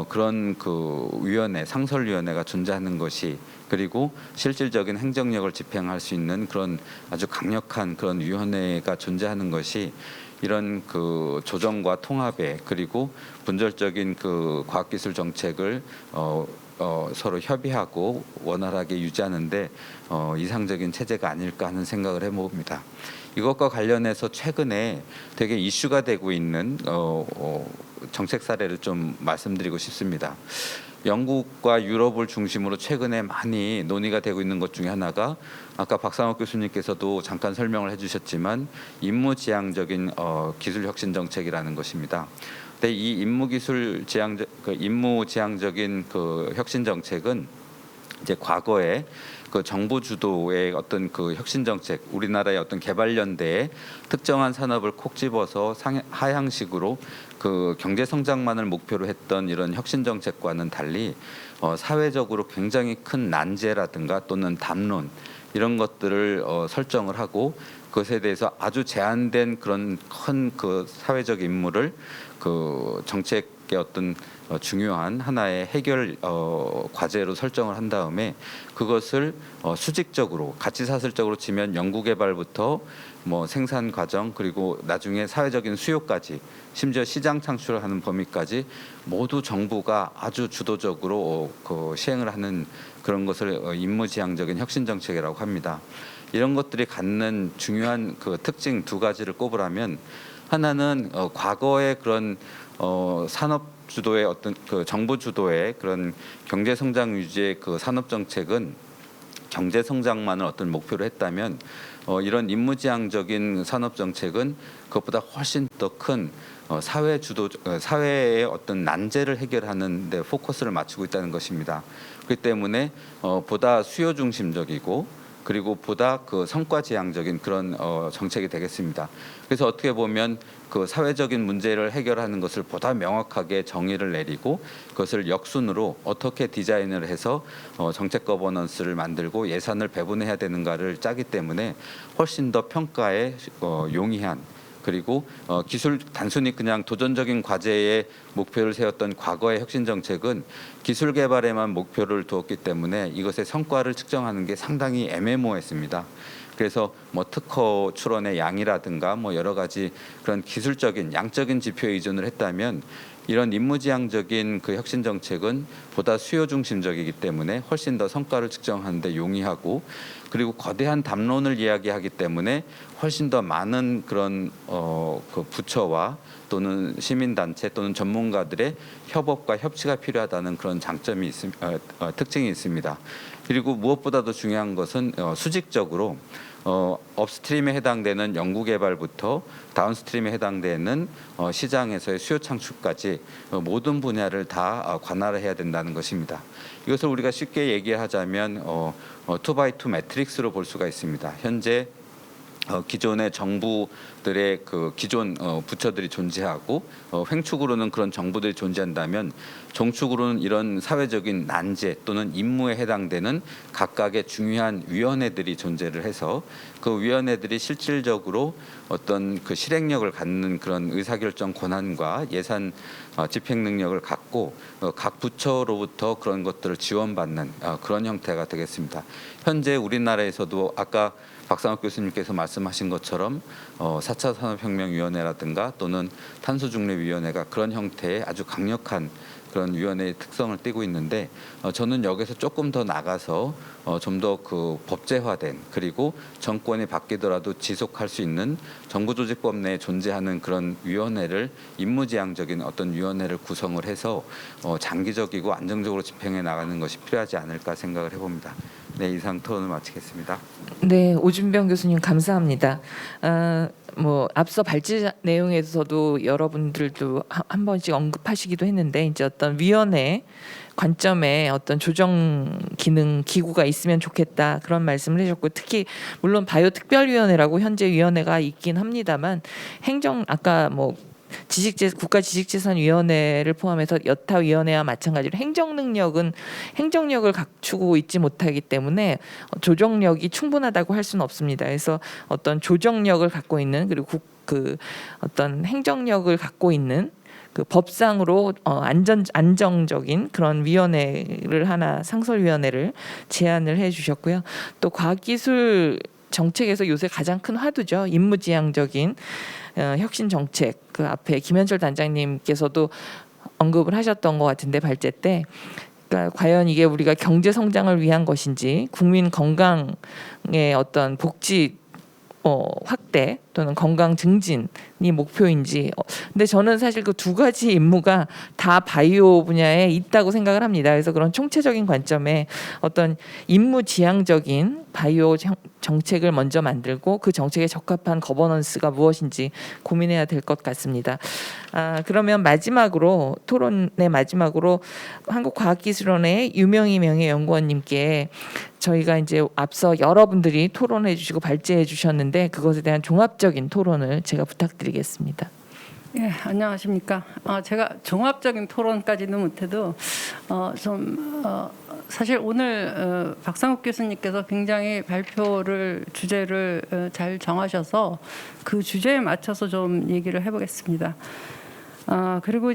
그런 그 위원회, 상설위원회가 존재하는 것이 그리고 실질적인 행정력을 집행할 수 있는 그런 아주 강력한 그런 위원회가 존재하는 것이 이런 그 조정과 통합에 그리고 분절적인 그 과학기술 정책을 서로 협의하고 원활하게 유지하는데 이상적인 체제가 아닐까 하는 생각을 해봅니다. 이것과 관련해서 최근에 되게 이슈가 되고 있는 정책 사례를 좀 말씀드리고 싶습니다. 영국과 유럽을 중심으로 최근에 많이 논의가 되고 있는 것 중에 하나가 아까 박상욱 교수님께서도 잠깐 설명을 해주셨지만 임무지향적인 기술 혁신 정책이라는 것입니다. 근데 이 임무지향적인 그 혁신 정책은 이제 과거에 그 정부 주도의 어떤 그 혁신 정책, 우리나라의 어떤 개발연대에 특정한 산업을 콕 집어서 하향식으로 그 경제 성장만을 목표로 했던 이런 혁신 정책과는 달리 사회적으로 굉장히 큰 난제라든가 또는 담론 이런 것들을 설정을 하고 그것에 대해서 아주 제한된 그런 큰 그 사회적 임무를 그 정책의 어떤 중요한 하나의 해결 과제로 설정을 한 다음에 그것을 수직적으로 가치사슬적으로 치면 연구개발부터 뭐 생산 과정 그리고 나중에 사회적인 수요까지 심지어 시장 창출을 하는 범위까지 모두 정부가 아주 주도적으로 그 시행을 하는 그런 것을 임무지향적인 혁신 정책이라고 합니다. 이런 것들이 갖는 중요한 그 특징 두 가지를 꼽으라면 하나는 과거의 그런 산업 주도의 어떤 그 정부 주도의 그런 경제 성장 유지의 그 산업 정책은 경제 성장만을 어떤 목표로 했다면 이런 임무지향적인 산업 정책은 그것보다 훨씬 더 큰 사회 주도 사회의 어떤 난제를 해결하는 데 포커스를 맞추고 있다는 것입니다. 그렇기 때문에 보다 수요 중심적이고 그리고 보다 그 성과 지향적인 그런 정책이 되겠습니다. 그래서 어떻게 보면 그 사회적인 문제를 해결하는 것을 보다 명확하게 정의를 내리고 그것을 역순으로 어떻게 디자인을 해서 정책 거버넌스를 만들고 예산을 배분해야 되는가를 짜기 때문에 훨씬 더 평가에 용이한 그리고 기술 단순히 그냥 도전적인 과제에 목표를 세웠던 과거의 혁신 정책은 기술 개발에만 목표를 두었기 때문에 이것의 성과를 측정하는 게 상당히 애매모호했습니다. 그래서 뭐 특허 출원의 양이라든가 뭐 여러 가지 그런 기술적인 양적인 지표에 의존을 했다면 이런 임무지향적인 그 혁신 정책은 보다 수요 중심적이기 때문에 훨씬 더 성과를 측정하는 데 용이하고 그리고 거대한 담론을 이야기하기 때문에 훨씬 더 많은 그런 그 부처와 또는 시민단체 또는 전문가들의 협업과 협치가 필요하다는 그런 장점이 특징이 있습니다. 그리고 무엇보다도 중요한 것은 수직적으로 업스트림에 해당되는 연구개발부터 다운스트림에 해당되는 시장에서의 수요 창출까지 모든 분야를 다 관할을 해야 된다는 것입니다. 이것을 우리가 쉽게 얘기하자면 2x2 매트릭스로 볼 수가 있습니다. 현재 기존의 정부들의 그 기존 부처들이 존재하고 횡축으로는 그런 정부들이 존재한다면 정축으로는 이런 사회적인 난제 또는 임무에 해당되는 각각의 중요한 위원회들이 존재를 해서 그 위원회들이 실질적으로 어떤 그 실행력을 갖는 그런 의사결정 권한과 예산 집행 능력을 갖고 각 부처로부터 그런 것들을 지원받는 그런 형태가 되겠습니다. 현재 우리나라에서도 아까 박상욱 교수님께서 말씀하신 것처럼 4차 산업혁명위원회라든가 또는 탄소중립위원회가 그런 형태의 아주 강력한 그런 위원회의 특성을 띠고 있는데 저는 여기서 조금 더 나가서 좀 더 그 법제화된 그리고 정권이 바뀌더라도 지속할 수 있는 정부조직법 내에 존재하는 그런 위원회를 임무지향적인 어떤 위원회를 구성을 해서 장기적이고 안정적으로 집행해 나가는 것이 필요하지 않을까 생각을 해봅니다. 네, 이상 토론을 마치겠습니다. 네, 오준병 교수님 감사합니다. 뭐 앞서 발제 내용에서도 여러분들도 한 번씩 언급하시기도 했는데 이제 어떤 위원회 관점에 어떤 조정 기능 기구가 있으면 좋겠다 그런 말씀을 해주셨고 특히 물론 바이오 특별위원회라고 현재 위원회가 있긴 합니다만 행정 아까 뭐 국가지식재산위원회를 포함해서 여타 위원회와 마찬가지로 행정력을 갖추고 있지 못하기 때문에 조정력이 충분하다고 할 수는 없습니다. 그래서 어떤 조정력을 갖고 있는 그리고 그 어떤 행정력을 갖고 있는 그 법상으로 안정적인 그런 위원회를 하나 상설위원회를 제안을 해주셨고요. 또 과학기술 정책에서 요새 가장 큰 화두죠. 임무지향적인 혁신 정책. 그 앞에 김현철 단장님께서도 언급을 하셨던 것 같은데 발제 때. 그러니까 과연 이게 우리가 경제 성장을 위한 것인지 국민 건강의 어떤 복지 확대 또는 건강 증진이 목표인지. 근데 저는 사실 그 두 가지 임무가 다 바이오 분야에 있다고 생각을 합니다. 그래서 그런 총체적인 관점에 어떤 임무 지향적인 바이오 정책을 먼저 만들고 그 정책에 적합한 거버넌스가 무엇인지 고민해야 될 것 같습니다. 그러면 마지막으로 토론의 마지막으로 한국과학기술원의 유명희 명예연구원님께 저희가 이제 앞서 여러분들이 토론해 주시고 발제해 주셨는데 그것에 대한 종합적인 토론을 제가 부탁드리겠습니다. 예, 안녕하십니까. 제가 종합적인 토론까지는 못해도 사실 오늘 박상욱 교수님께서 굉장히 발표를 주제를 잘 정하셔서 그 주제에 맞춰서 좀 얘기를 해보겠습니다. 그리고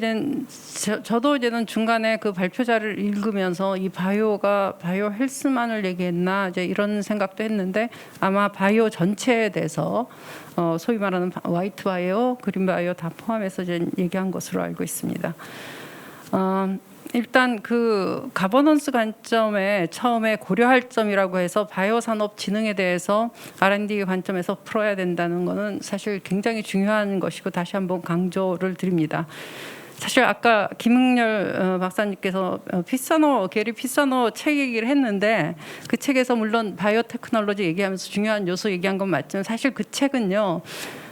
저도 이제는 중간에 그 발표자를 읽으면서 이 바이오가 바이오 헬스만을 얘기했나 이제 이런 생각도 했는데 아마 바이오 전체에 대해서 소위 말하는 화이트 바이오, 그린 바이오 다 포함해서 이제 얘기한 것으로 알고 있습니다. 일단 그 가버넌스 관점에 처음에 고려할 점이라고 해서 바이오 산업 진흥에 대해서 R&D 관점에서 풀어야 된다는 것은 사실 굉장히 중요한 것이고 다시 한번 강조를 드립니다. 사실 아까 김흥렬 박사님께서 게리 피사노 책 얘기를 했는데 그 책에서 물론 바이오 테크놀로지 얘기하면서 중요한 요소 얘기한 건 맞지만 사실 그 책은요.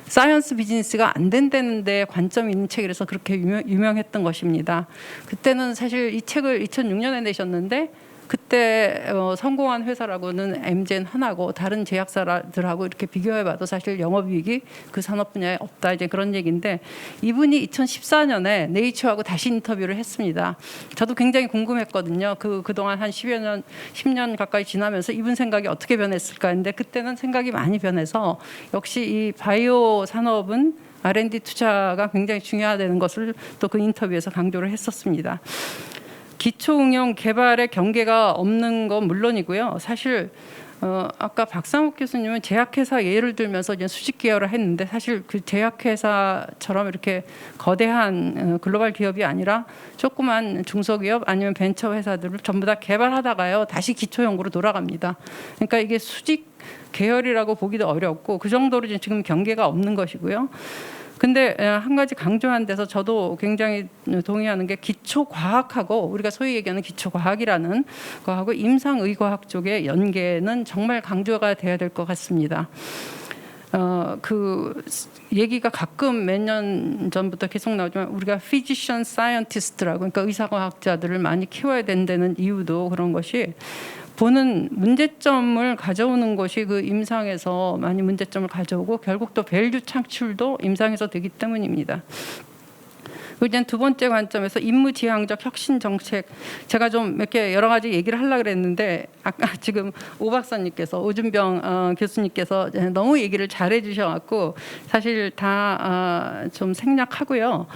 사이언스 비즈니스가 안 된다는데 관점이 있는 책이라서 그렇게 유명했던 것입니다. 그때는 사실 이 책을 2006년에 내셨는데 그때 성공한 회사라고는 엠젠 하나고 다른 제약사들하고 이렇게 비교해봐도 사실 영업이익이 그 산업 분야에 없다 이제 그런 얘기인데 이분이 2014년에 네이처하고 다시 인터뷰를 했습니다. 저도 굉장히 궁금했거든요. 그동안 한 10년 가까이 지나면서 이분 생각이 어떻게 변했을까 했는데 그때는 생각이 많이 변해서 역시 이 바이오 산업은 R&D 투자가 굉장히 중요하다는 것을 또 그 인터뷰에서 강조를 했었습니다. 기초응용 개발의 경계가 없는 건 물론이고요. 사실 아까 박상욱 교수님은 제약회사 예를 들면서 이제 수직 계열을 했는데 사실 그 제약회사처럼 이렇게 거대한 글로벌 기업이 아니라 조그만 중소기업 아니면 벤처 회사들을 전부 다 개발하다가요 다시 기초연구로 돌아갑니다. 그러니까 이게 수직 계열이라고 보기도 어렵고 그 정도로 지금 경계가 없는 것이고요. 근데 한 가지 강조한 데서 저도 굉장히 동의하는 게 기초과학하고 우리가 소위 얘기하는 기초과학이라는 거하고 임상의과학 쪽의 연계는 정말 강조가 돼야 될 것 같습니다. 그 얘기가 가끔 몇 년 전부터 계속 나오지만 우리가 physician scientist라고 그러니까 의사과학자들을 많이 키워야 된다는 이유도 그런 것이 보는 문제점을 가져오는 것이 그 임상에서 많이 문제점을 가져오고 결국 또 밸류 창출도 임상에서 되기 때문입니다. 그리고 이제 두 번째 관점에서 임무지향적 혁신 정책 제가 좀 몇 개 여러 가지 얘기를 하려고 그랬는데 아까 지금 오 박사님께서 오준병 교수님께서 너무 얘기를 잘해 주셔갖고 사실 다 좀 생략하고요.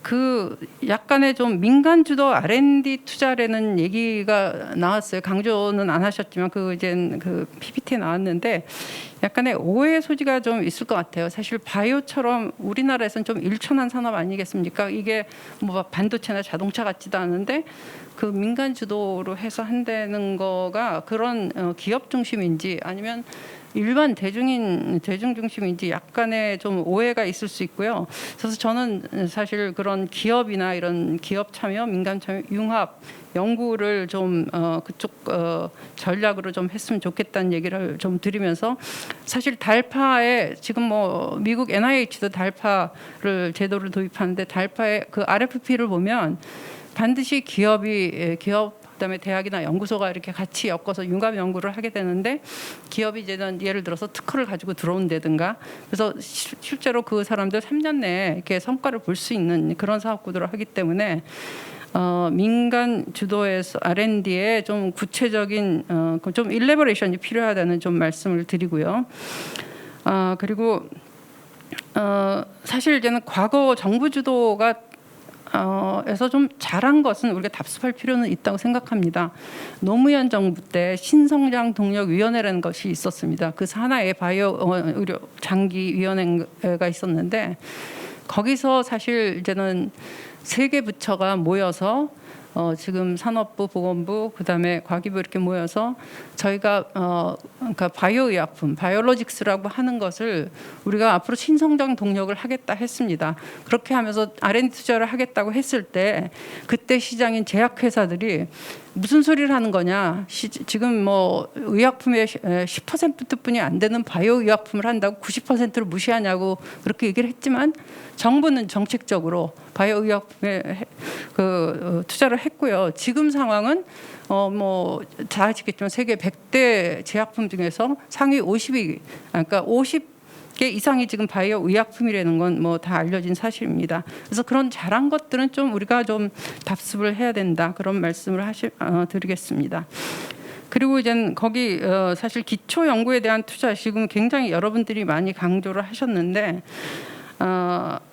그 약간의 좀 민간 주도 R&D 투자라는 얘기가 나왔어요. 강조는 안 하셨지만 그 이제 그 PPT에 나왔는데 약간의 오해 소지가 좀 있을 것 같아요. 사실 바이오처럼 우리나라에서는 좀 일천한 산업 아니겠습니까? 이게 뭐 반도체나 자동차 같지도 않은데 그 민간 주도로 해서 한다는 거가 그런 기업 중심인지 아니면 일반 대중 중심인지 약간의 좀 오해가 있을 수 있고요. 그래서 저는 사실 그런 기업이나 이런 기업 참여, 민간 참여, 융합 연구를 좀 그쪽 전략으로 좀 했으면 좋겠다는 얘기를 좀 드리면서 사실 달파에 지금 뭐 미국 NIH도 달파를 제도를 도입하는데 달파의 그 RFP를 보면 반드시 기업 그다음에 대학이나 연구소가 이렇게 같이 엮어서 융합 연구를 하게 되는데 기업이 이제는 예를 들어서 특허를 가지고 들어온다든가 그래서 실제로 그 사람들 3년 내에 이렇게 성과를 볼 수 있는 그런 사업 구도를 하기 때문에 민간 주도에서 R&D에 좀 구체적인 좀 일레버레이션이 필요하다는 좀 말씀을 드리고요. 그리고 사실 이제는 과거 정부 주도가 에서 좀 잘한 것은 우리가 답습할 필요는 있다고 생각합니다. 노무현 정부 때 신성장 동력 위원회라는 것이 있었습니다. 그 산하에 바이오 의료 장기 위원회가 있었는데 거기서 사실 이제는 세 개 부처가 모여서 지금 산업부, 보건부, 그다음에 과기부 이렇게 모여서 저희가 그러니까 바이오의약품, 바이오로직스라고 하는 것을 우리가 앞으로 신성장 동력을 하겠다 했습니다. 그렇게 하면서 R&D 투자를 하겠다고 했을 때 그때 시장인 제약회사들이 무슨 소리를 하는 거냐? 지금 뭐 의약품의 10%뿐이 안 되는 바이오 의약품을 한다고 90%를 무시하냐고 그렇게 얘기를 했지만 정부는 정책적으로 바이오 의약품에 투자를 했고요. 지금 상황은 뭐 다 아시겠지만 세계 100대 제약품 중에서 상위 50위, 그러니까 50개 이상이 지금 바이오 의약품이라는 건 뭐 다 알려진 사실입니다. 그래서 그런 잘한 것들은 좀 우리가 좀 답습을 해야 된다, 그런 말씀을 드리겠습니다. 그리고 이제는 거기 사실 기초 연구에 대한 투자 지금 굉장히 여러분들이 많이 강조를 하셨는데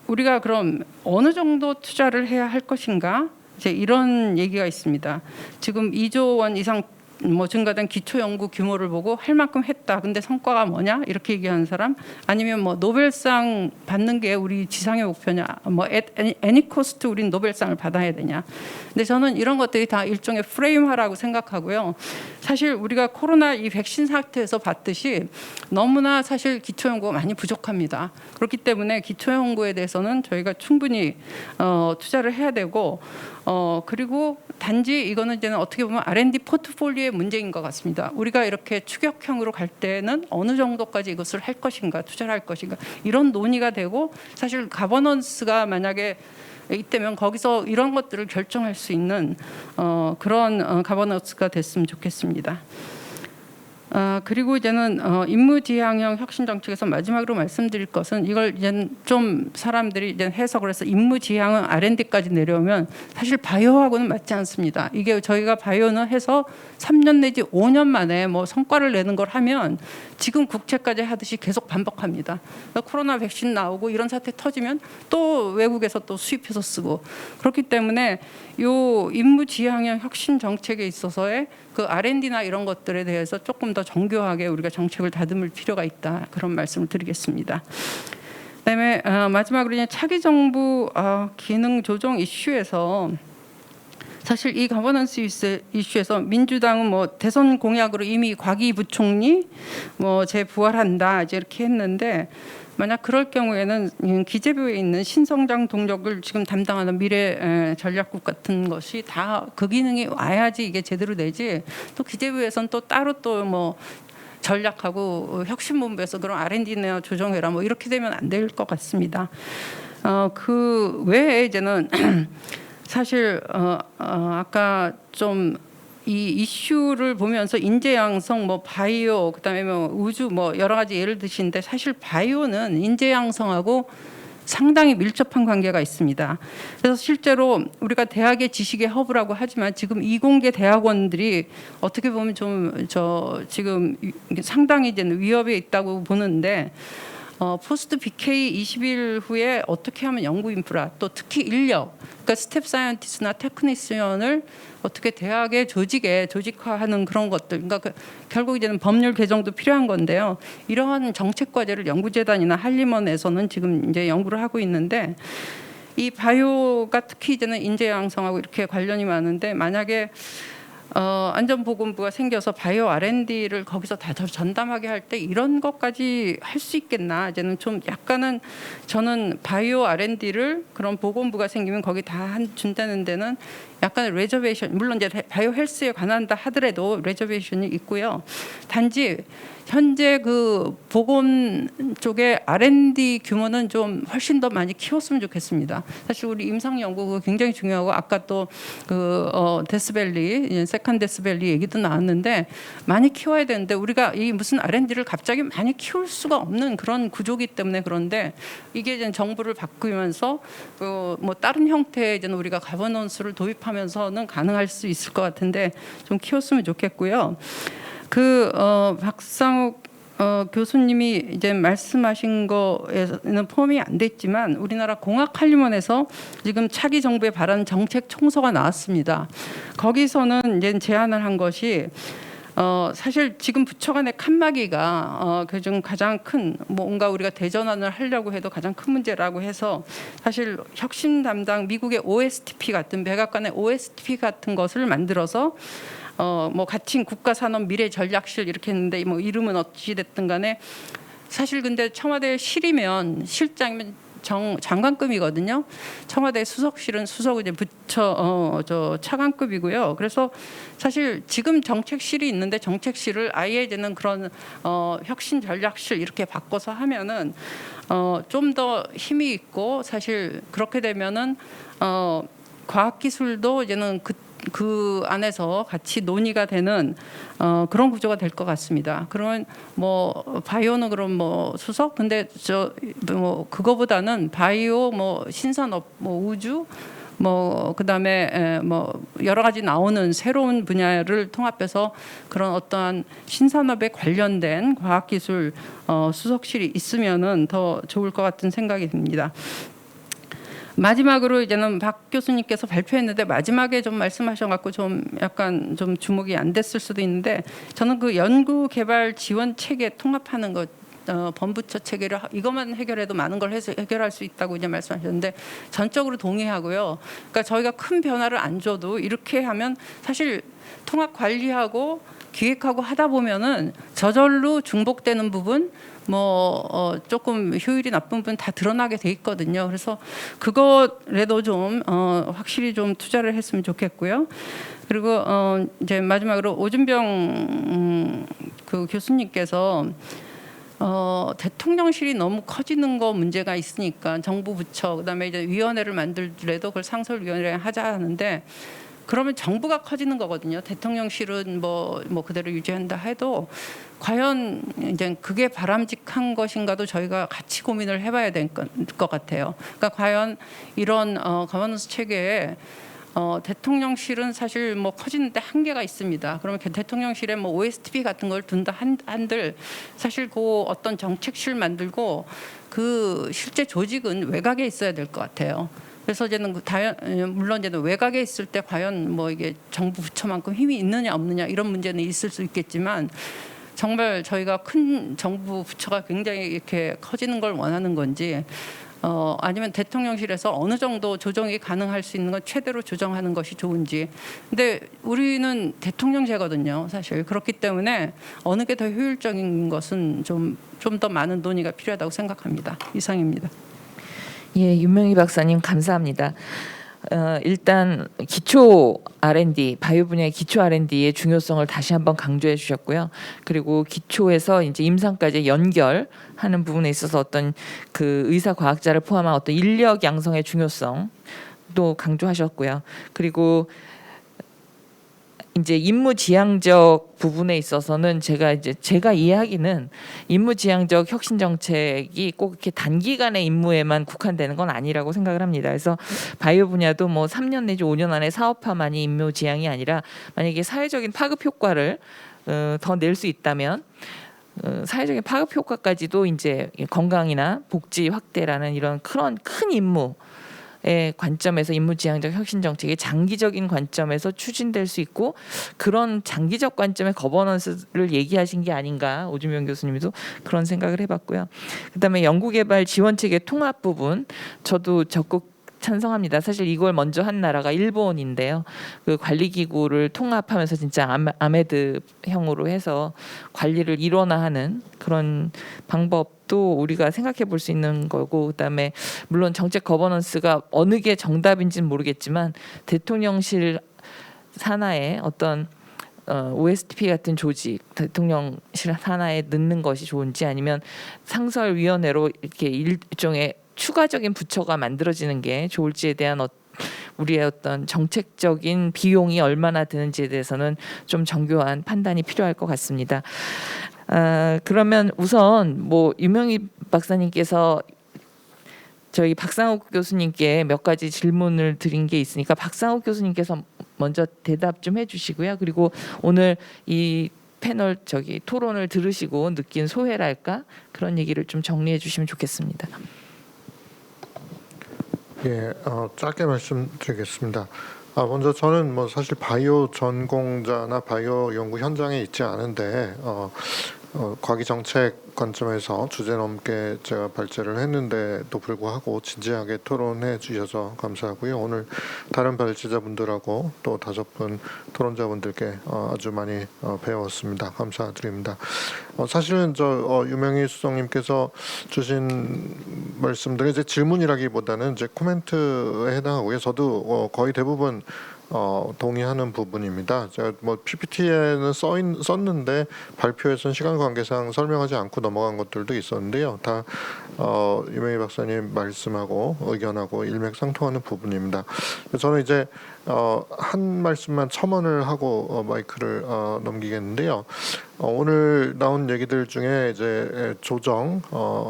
우리가 그럼 어느 정도 투자를 해야 할 것인가? 이제 이런 얘기가 있습니다. 지금 2조 원 이상 뭐 증가된 기초 연구 규모를 보고 할 만큼 했다. 근데 성과가 뭐냐? 이렇게 얘기하는 사람, 아니면 뭐 노벨상 받는 게 우리 지상의 목표냐? 뭐 애니 코스트 우린 노벨상을 받아야 되냐? 근데 저는 이런 것들이 다 일종의 프레임화라고 생각하고요. 사실 우리가 코로나 이 백신 사태에서 봤듯이 너무나 사실 기초 연구가 많이 부족합니다. 그렇기 때문에 기초 연구에 대해서는 저희가 충분히 투자를 해야 되고 그리고 단지 이거는 이제는 어떻게 보면 R&D 포트폴리오의 문제인 것 같습니다. 우리가 이렇게 추격형으로 갈 때는 어느 정도까지 이것을 할 것인가, 투자를 할 것인가, 이런 논의가 되고 사실 가버넌스가 만약에 있다면 거기서 이런 것들을 결정할 수 있는 그런 가버넌스가 됐으면 좋겠습니다. 그리고 이제는 임무지향형 혁신 정책에서 마지막으로 말씀드릴 것은, 이걸 이제는 좀 사람들이 이제 해석을 해서 임무지향은 R&D까지 내려오면 사실 바이오하고는 맞지 않습니다. 이게 저희가 바이오는 해서 3년 내지 5년 만에 뭐 성과를 내는 걸 하면 지금 국채까지 하듯이 계속 반복합니다. 그러니까 코로나 백신 나오고 이런 사태 터지면 또 외국에서 또 수입해서 쓰고, 그렇기 때문에 요 임무지향형 혁신 정책에 있어서의 그 R&D나 이런 것들에 대해서 조금 더 정교하게 우리가 정책을 다듬을 필요가 있다, 그런 말씀을 드리겠습니다. 그다음에 마지막으로 이제 차기 정부 기능 조정 이슈에서 사실 이 가버넌스 이슈에서 민주당은 뭐 대선 공약으로 이미 과기 부총리 뭐 재부활한다 이제 이렇게 했는데, 만약 그럴 경우에는 기재부에 있는 신성장 동력을 지금 담당하는 미래 전략국 같은 것이 다 그 기능이 와야지 이게 제대로 되지, 또 기재부에서는 또 따로 또 뭐 전략하고 혁신본부에서 그런 R&D나 조정해라 뭐 이렇게 되면 안 될 것 같습니다. 그 외에 이제는 사실 아까 좀 이 이슈를 보면서 인재 양성, 뭐 바이오, 그다음에 뭐 우주, 뭐 여러 가지 예를 드시는데, 사실 바이오는 인재 양성하고 상당히 밀접한 관계가 있습니다. 그래서 실제로 우리가 대학의 지식의 허브라고 하지만 지금 이공계 대학원들이 어떻게 보면 좀 지금 상당히 이제 위협에 있다고 보는데, 포스트 BK 20일 후에 어떻게 하면 연구 인프라, 또 특히 인력, 그러니까 스텝 사이언티스트나 테크니시언을 어떻게 대학의 조직에 조직화하는 그런 것들, 그러니까 결국 이제는 법률 개정도 필요한 건데요. 이러한 정책 과제를 연구재단이나 한림원에서는 지금 이제 연구를 하고 있는데, 이 바이오가 특히 이제는 인재 양성하고 이렇게 관련이 많은데, 만약에 안전보건부가 생겨서 바이오 R&D를 거기서 다 전담하게 할 때 이런 것까지 할 수 있겠나, 이제는 좀 약간은 저는 바이오 R&D를 그런 보건부가 생기면 거기 다 준다는 데는 약간의 레저베이션, 물론 이제 바이오 헬스에 관한다 하더라도 레저베이션이 있고요. 단지 현재 그 보건 쪽의 R&D 규모는 좀 훨씬 더 많이 키웠으면 좋겠습니다. 사실 우리 임상 연구가 굉장히 중요하고, 아까 또 그 데스밸리, 세컨 데스밸리 얘기도 나왔는데 많이 키워야 되는데, 우리가 이 무슨 R&D를 갑자기 많이 키울 수가 없는 그런 구조기 때문에, 그런데 이게 이제 정부를 바꾸면서 뭐 다른 형태의 이제 우리가 가버넌스를 도입하면서는 가능할 수 있을 것 같은데 좀 키웠으면 좋겠고요. 박상욱 교수님이 이제 말씀하신 거에는 포함이 안 됐지만, 우리나라 공학한림원에서 지금 차기 정부에 바라는 정책 총서가 나왔습니다. 거기서는 이제 제안을 한 것이 사실 지금 부처 간의 칸막이가 그중 가장 큰 뭔가 우리가 대전환을 하려고 해도 가장 큰 문제라고 해서 사실 혁신 담당 미국의 OSTP 같은 백악관의 OSTP 같은 것을 만들어서 뭐 가칭 국가산업 미래 전략실 이렇게 했는데 뭐 이름은 어찌 됐든 간에 사실 근데 청와대 실이면 실장이면 장관급이거든요. 청와대 수석실은 수석 이제 부처 저 차관급이고요. 그래서 사실 지금 정책실이 있는데 정책실을 아예 이제는 그런 혁신 전략실 이렇게 바꿔서 하면은 좀 더 힘이 있고 사실 그렇게 되면은 과학기술도 이제는 그 안에서 같이 논의가 되는 그런 구조가 될 것 같습니다. 그러면 뭐 바이오는 그럼 뭐 수석 근데 저 뭐 그거보다는 바이오 뭐 신산업 뭐 우주 뭐 그다음에 뭐 여러 가지 나오는 새로운 분야를 통합해서 그런 어떠한 신산업에 관련된 과학기술 수석실이 있으면은 더 좋을 것 같은 생각이 듭니다. 마지막으로 이제는 박 교수님께서 발표했는데 마지막에 좀 말씀하셔갖고 좀 약간 좀 주목이 안 됐을 수도 있는데 저는 그 연구개발 지원 체계 통합하는 것 범부처 체계를 이것만 해결해도 많은 걸 해서 해결할 수 있다고 이제 말씀하셨는데 전적으로 동의하고요. 그러니까 저희가 큰 변화를 안 줘도 이렇게 하면 사실 통합 관리하고 기획하고 하다 보면은 저절로 중복되는 부분 뭐 조금 효율이 나쁜 부분 다 드러나게 돼 있거든요. 그래서 그거라도 좀 확실히 좀 투자를 했으면 좋겠고요. 그리고 이제 마지막으로 오준병 그 교수님께서 대통령실이 너무 커지는 거 문제가 있으니까 정부 부처 그다음에 이제 위원회를 만들더라도 그걸 상설위원회 하자 하는데 그러면 정부가 커지는 거거든요. 대통령실은 뭐 그대로 유지한다 해도 과연 이제 그게 바람직한 것인가도 저희가 같이 고민을 해봐야 될 것 같아요. 그러니까 과연 이런 거버넌스 체계에 대통령실은 사실 뭐 커지는데 한계가 있습니다. 그러면 대통령실에 뭐 OSTP 같은 걸 둔다 한들 사실 그 어떤 정책실 만들고 그 실제 조직은 외곽에 있어야 될 것 같아요. 그래서 이제는 물론 이제는 외곽에 있을 때 과연 뭐 이게 정부 부처만큼 힘이 있느냐 없느냐 이런 문제는 있을 수 있겠지만 정말 저희가 큰 정부 부처가 굉장히 이렇게 커지는 걸 원하는 건지 아니면 대통령실에서 어느 정도 조정이 가능할 수 있는 건 최대로 조정하는 것이 좋은지. 근데 우리는 대통령제거든요, 사실. 그렇기 때문에 어느 게 더 효율적인 것은 좀 더 많은 논의가 필요하다고 생각합니다. 이상입니다. 예, 윤명희 박사님 감사합니다. 일단 기초 R&D, 바이오 분야의 기초 R&D의 중요성을 다시 한번 강조해 주셨고요. 그리고 기초에서 이제 임상까지 연결하는 부분에 있어서 어떤 그 의사 과학자를 포함한 어떤 인력 양성의 중요성도 강조하셨고요. 그리고 이제 임무지향적 부분에 있어서는 제가 이해하기는 임무지향적 혁신 정책이 꼭 이렇게 단기간의 임무에만 국한되는 건 아니라고 생각을 합니다. 그래서 바이오 분야도 뭐 3년 내지 5년 안에 사업화만이 임무지향이 아니라 만약에 사회적인 파급 효과를 더 낼 수 있다면 사회적인 파급 효과까지도 이제 건강이나 복지 확대라는 이런 큰 임무 의 관점에서 임무지향적 혁신 정책이 장기적인 관점에서 추진될 수 있고 그런 장기적 관점의 거버넌스를 얘기하신 게 아닌가 오준명 교수님도 그런 생각을 해봤고요. 그다음에 연구개발 지원체계 통합 부분 저도 적극 찬성합니다. 사실 이걸 먼저 한 나라가 일본인데요. 그 관리기구를 통합하면서 진짜 아메드형으로 해서 관리를 일원화하는 그런 방법도 우리가 생각해 볼 수 있는 거고, 그다음에 물론 정책 거버넌스가 어느 게 정답인지는 모르겠지만 대통령실 산하에 어떤 OSTP 같은 조직 대통령실 산하에 넣는 것이 좋은지 아니면 상설위원회로 이렇게 일종의 추가적인 부처가 만들어지는 게 좋을지에 대한 우리의 어떤 정책적인 비용이 얼마나 드는지에 대해서는 좀 정교한 판단이 필요할 것 같습니다. 그러면 우선 뭐 유명희 박사님께서 저희 박상욱 교수님께 몇 가지 질문을 드린 게 있으니까 박상욱 교수님께서 먼저 대답 좀 해주시고요. 그리고 오늘 이 패널 토론을 들으시고 느낀 소회랄까 그런 얘기를 좀 정리해 주시면 좋겠습니다. 예, 짧게 말씀드리겠습니다. 먼저 저는 뭐 사실 바이오 전공자나 바이오 연구 현장에 있지 않은데 과기 정책 관점에서 주제 넘게 제가 발제를 했는데도 불구하고 진지하게 토론해 주셔서 감사하고요. 오늘 다른 발제자분들하고 또 5분 토론자분들께 아주 많이 배웠습니다. 감사드립니다. 사실은 유명희 수석님께서 주신 말씀들은 이제 질문이라기보다는 이제 코멘트에 해당하고요. 저도 거의 대부분 동의하는 부분입니다. 제가 뭐 PPT에는 썼는데 발표에서는 시간 관계상 설명하지 않고 넘어간 것들도 있었는데요. 다 유명희 박사님 말씀하고 의견하고 일맥상통하는 부분입니다. 저는 이제 한 말씀만 첨언을 하고 마이크를 넘기겠는데요. 오늘 나온 얘기들 중에 이제 조정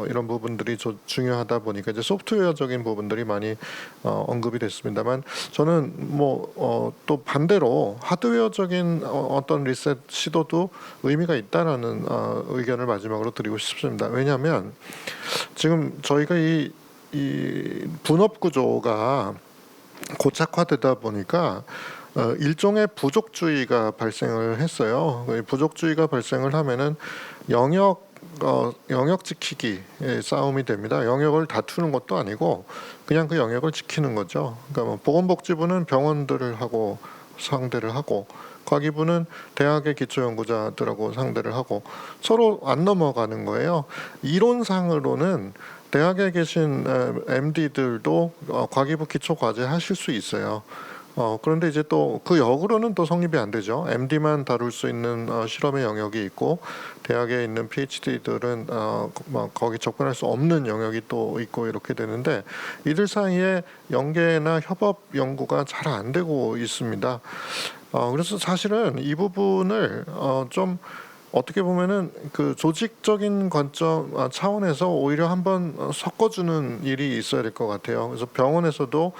이런 부분들이 중요하다 보니까 이제 소프트웨어적인 부분들이 많이 언급이 됐습니다만 저는 뭐 또 반대로 하드웨어적인 어떤 리셋 시도도 의미가 있다라는 의견을 마지막으로 드리고 싶습니다. 왜냐하면 지금 저희가 이 분업 구조가 고착화되다 보니까 일종의 부족주의가 발생을 했어요. 부족주의가 발생을 하면은 영역 지키기 싸움이 됩니다. 영역을 다투는 것도 아니고 그냥 그 영역을 지키는 거죠. 그러니까 뭐 보건복지부는 병원들을 하고 상대를 하고 과기부는 대학의 기초연구자들하고 상대를 하고 서로 안 넘어가는 거예요. 이론상으로는 대학에 계신 MD들도 과기부 기초과제 하실 수 있어요. 그런데 이제 또 그 역으로는 또 성립이 안 되죠. MD만 다룰 수 있는 실험의 영역이 있고 대학에 있는 PhD들은 거기 접근할 수 없는 영역이 또 있고 이렇게 되는데 이들 사이에 연계나 협업 연구가 잘 안 되고 있습니다. 그래서 사실은 이 부분을 좀 어떻게 보면은 그 조직적인 관점 차원에서 오히려 한번 섞어주는 일이 있어야 될 것 같아요. 그래서 병원에서도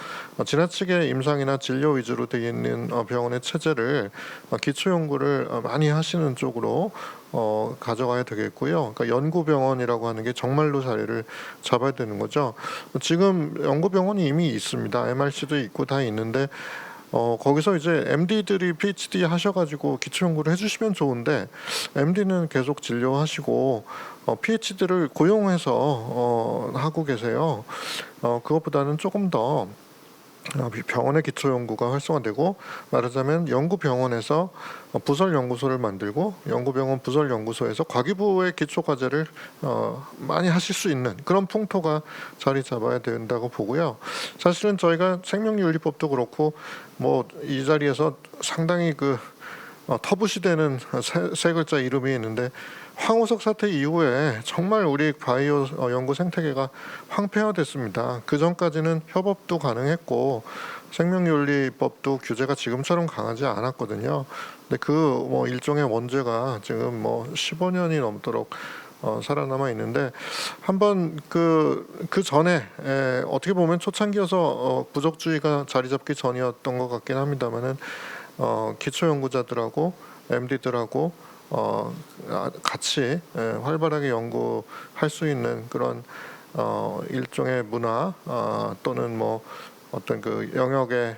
지나치게 임상이나 진료 위주로 되어 있는 병원의 체제를 기초 연구를 많이 하시는 쪽으로 가져가야 되겠고요. 그러니까 연구병원이라고 하는 게 정말로 자리를 잡아야 되는 거죠. 지금 연구병원이 이미 있습니다. MRC도 있고 다 있는데 거기서 이제 MD들이 PhD 하셔가지고 기초 연구를 해주시면 좋은데 MD는 계속 진료하시고 PhD를 고용해서 하고 계세요. 그것보다는 조금 더 병원의 기초 연구가 활성화되고 말하자면 연구병원에서 부설 연구소를 만들고 연구병원 부설 연구소에서 과기부의 기초 과제를 많이 하실 수 있는 그런 풍토가 자리 잡아야 된다고 보고요. 사실은 저희가 생명윤리법도 그렇고 뭐 이 자리에서 상당히 터부시되는 세 글자 이름이 있는데 황우석 사태 이후에 정말 우리 바이오 연구 생태계가 황폐화됐습니다. 그 전까지는 협업도 가능했고 생명윤리법도 규제가 지금처럼 강하지 않았거든요. 근데 뭐 일종의 원죄가 지금 뭐 15년이 넘도록 살아남아 있는데 한번 그 전에 어떻게 보면 초창기여서 부족주의가 자리 잡기 전이었던 것 같긴 합니다만은 기초 연구자들하고 MD들하고 같이 활발하게 연구할 수 있는 그런 일종의 문화 또는 뭐 어떤 그 영역의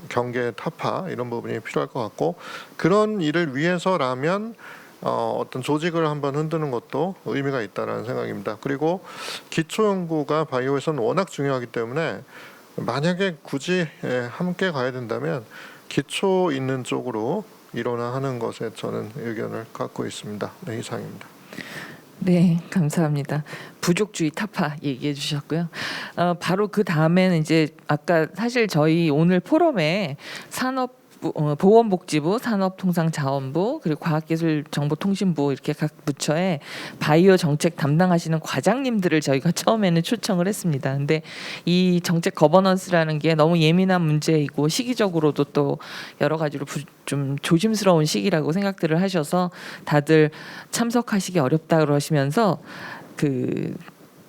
경계 타파 이런 부분이 필요할 것 같고 그런 일을 위해서라면 어떤 조직을 한번 흔드는 것도 의미가 있다라는 생각입니다. 그리고 기초 연구가 바이오에서는 워낙 중요하기 때문에 만약에 굳이 함께 가야 된다면 기초 있는 쪽으로 일원화하는 것에 저는 의견을 갖고 있습니다. 네, 이상입니다. 네, 감사합니다. 부족주의 타파 얘기해 주셨고요. 바로 그 다음에는 이제 아까 사실 저희 오늘 포럼에 보건복지부, 산업통상자원부, 그리고 과학기술정보통신부 이렇게 각 부처에 바이오 정책 담당하시는 과장님들을 저희가 처음에는 초청을 했습니다. 근데 이 정책 거버넌스라는 게 너무 예민한 문제이고 시기적으로도 또 여러 가지로 좀 조심스러운 시기라고 생각들을 하셔서 다들 참석하시기 어렵다 그러시면서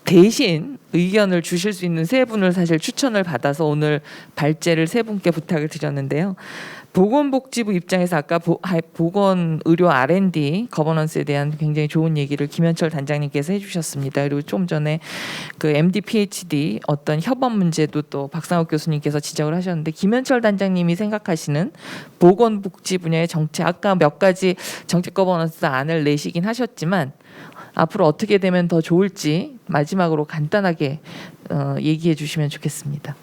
대신 의견을 주실 수 있는 세 분을 사실 추천을 받아서 오늘 발제를 세 분께 부탁을 드렸는데요. 보건복지부 입장에서 아까 보건의료 R&D 거버넌스에 대한 굉장히 좋은 얘기를 김현철 단장님께서 해주셨습니다. 그리고 좀 전에 그 MD, PhD 어떤 협업 문제도 또 박상욱 교수님께서 지적을 하셨는데 김현철 단장님이 생각하시는 보건복지 분야의 정책 아까 몇 가지 정책 거버넌스 안을 내시긴 하셨지만 앞으로 어떻게 되면 더 좋을지 마지막으로 간단하게 얘기해 주시면 좋겠습니다.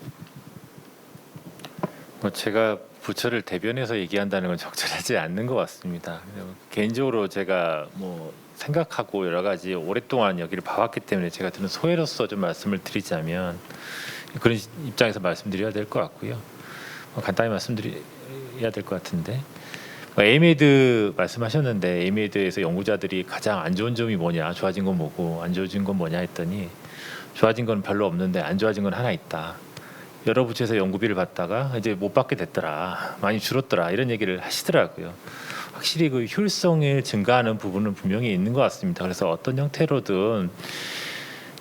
뭐 제가 부처를 대변해서 얘기한다는 건 적절하지 않는 것 같습니다. 개인적으로 제가 뭐 생각하고 여러 가지 오랫동안 여기를 봐왔기 때문에 제가 드는 소회로서 좀 말씀을 드리자면 그런 입장에서 말씀드려야 될 것 같고요. 간단히 말씀드려야 될 것 같은데 에이메드 말씀하셨는데 에이메드에서 연구자들이 가장 안 좋은 점이 뭐냐, 좋아진 건 뭐고 안 좋아진 건 뭐냐 했더니 좋아진 건 별로 없는데 안 좋아진 건 하나 있다. 여러 부처에서 연구비를 받다가 이제 못 받게 됐더라, 많이 줄었더라 이런 얘기를 하시더라고요. 확실히 그 효율성이 증가하는 부분은 분명히 있는 것 같습니다. 그래서 어떤 형태로든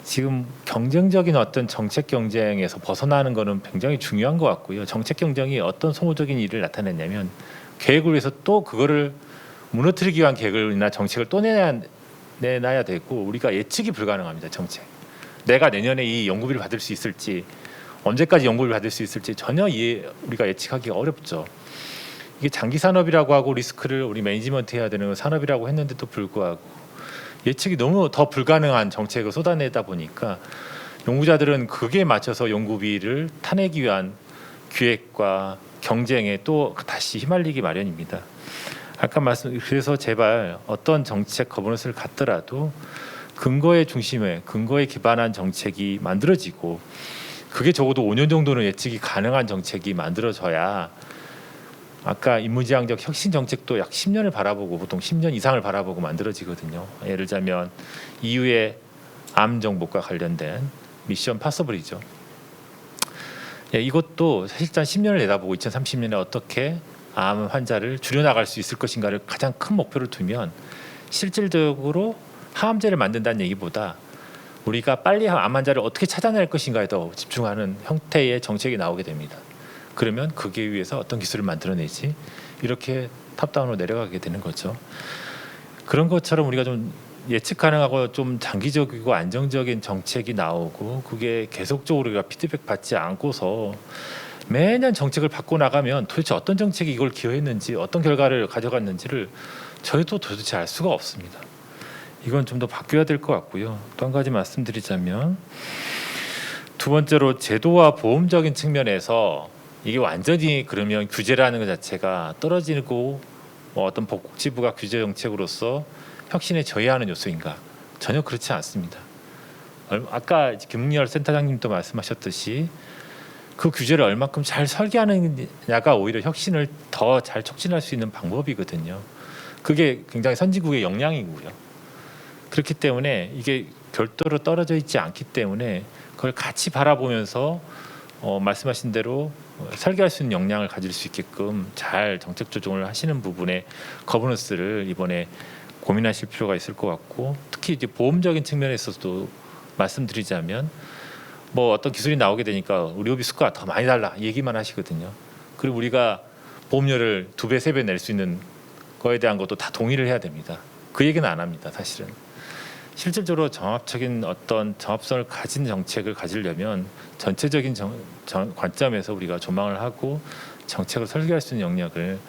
지금 경쟁적인 어떤 정책 경쟁에서 벗어나는 것은 굉장히 중요한 것 같고요. 정책 경쟁이 어떤 소모적인 일을 나타냈냐면 계획을 위해서 또 그거를 무너뜨리기 위한 계획이나 정책을 또 내놔야 되고 우리가 예측이 불가능합니다. 정책. 내가 내년에 이 연구비를 받을 수 있을지 언제까지 연구비를 받을 수 있을지 전혀 우리가 예측하기가 어렵죠. 이게 장기 산업이라고 하고 리스크를 우리 매니지먼트 해야 되는 산업이라고 했는데도 불구하고 예측이 너무 더 불가능한 정책을 쏟아내다 보니까 연구자들은 그게 맞춰서 연구비를 타내기 위한 기획과 경쟁에 또 다시 휘말리기 마련입니다. 아까 그래서 제발 어떤 정책 거버넌스를 갖더라도 근거의 중심에 근거에 기반한 정책이 만들어지고 그게 적어도 5년 정도는 예측이 가능한 정책이 만들어져야 아까 인문지향적 혁신 정책도 약 10년을 바라보고 보통 10년 이상을 바라보고 만들어지거든요. 예를 들자면 EU의 암 정복과 관련된 미션 파서블이죠. 이것도 사실상 10년을 내다보고 2030년에 어떻게 암 환자를 줄여나갈 수 있을 것인가를 가장 큰 목표를 두면 실질적으로 항암제를 만든다는 얘기보다 우리가 빨리 암 환자를 어떻게 찾아낼 것인가에 더 집중하는 형태의 정책이 나오게 됩니다. 그러면 그게 위해서 어떤 기술을 만들어내지 이렇게 탑다운으로 내려가게 되는 거죠. 그런 것처럼 우리가 좀 예측 가능하고 좀 장기적이고 안정적인 정책이 나오고 그게 계속적으로 우리가 피드백 받지 않고서 매년 정책을 바꿔 나가면 도대체 어떤 정책이 이걸 기여했는지 어떤 결과를 가져갔는지를 저희도 도대체 알 수가 없습니다. 이건 좀 더 바뀌어야 될 것 같고요. 또 한 가지 말씀드리자면 두 번째로 제도와 보험적인 측면에서 이게 완전히 그러면 규제라는 것 자체가 떨어지고 어떤 복지부가 규제 정책으로서 혁신에 저해하는 요소인가? 전혀 그렇지 않습니다. 아까 김웅열 센터장님도 말씀하셨듯이 그 규제를 얼마큼 잘 설계하느냐가 오히려 혁신을 더 잘 촉진할 수 있는 방법이거든요. 그게 굉장히 선진국의 역량이고요. 그렇기 때문에 이게 별도로 떨어져 있지 않기 때문에 그걸 같이 바라보면서 말씀하신 대로 설계할 수 있는 역량을 가질 수 있게끔 잘 정책 조정을 하시는 부분에 거버넌스를 이번에 고민하실 필요가 있을 것 같고 특히 이제 보험적인 측면에서도 말씀드리자면 뭐 어떤 기술이 나오게 되니까 의료비 수가가 더 많이 달라 얘기만 하시거든요. 그리고 우리가 보험료를 2배, 3배 낼 수 있는 거에 대한 것도 다 동의를 해야 됩니다. 그 얘기는 안 합니다. 사실은. 실질적으로 정합적인 어떤 정합성을 가진 정책을 가지려면 전체적인 관점에서 우리가 조망을 하고 정책을 설계할 수 있는 역량을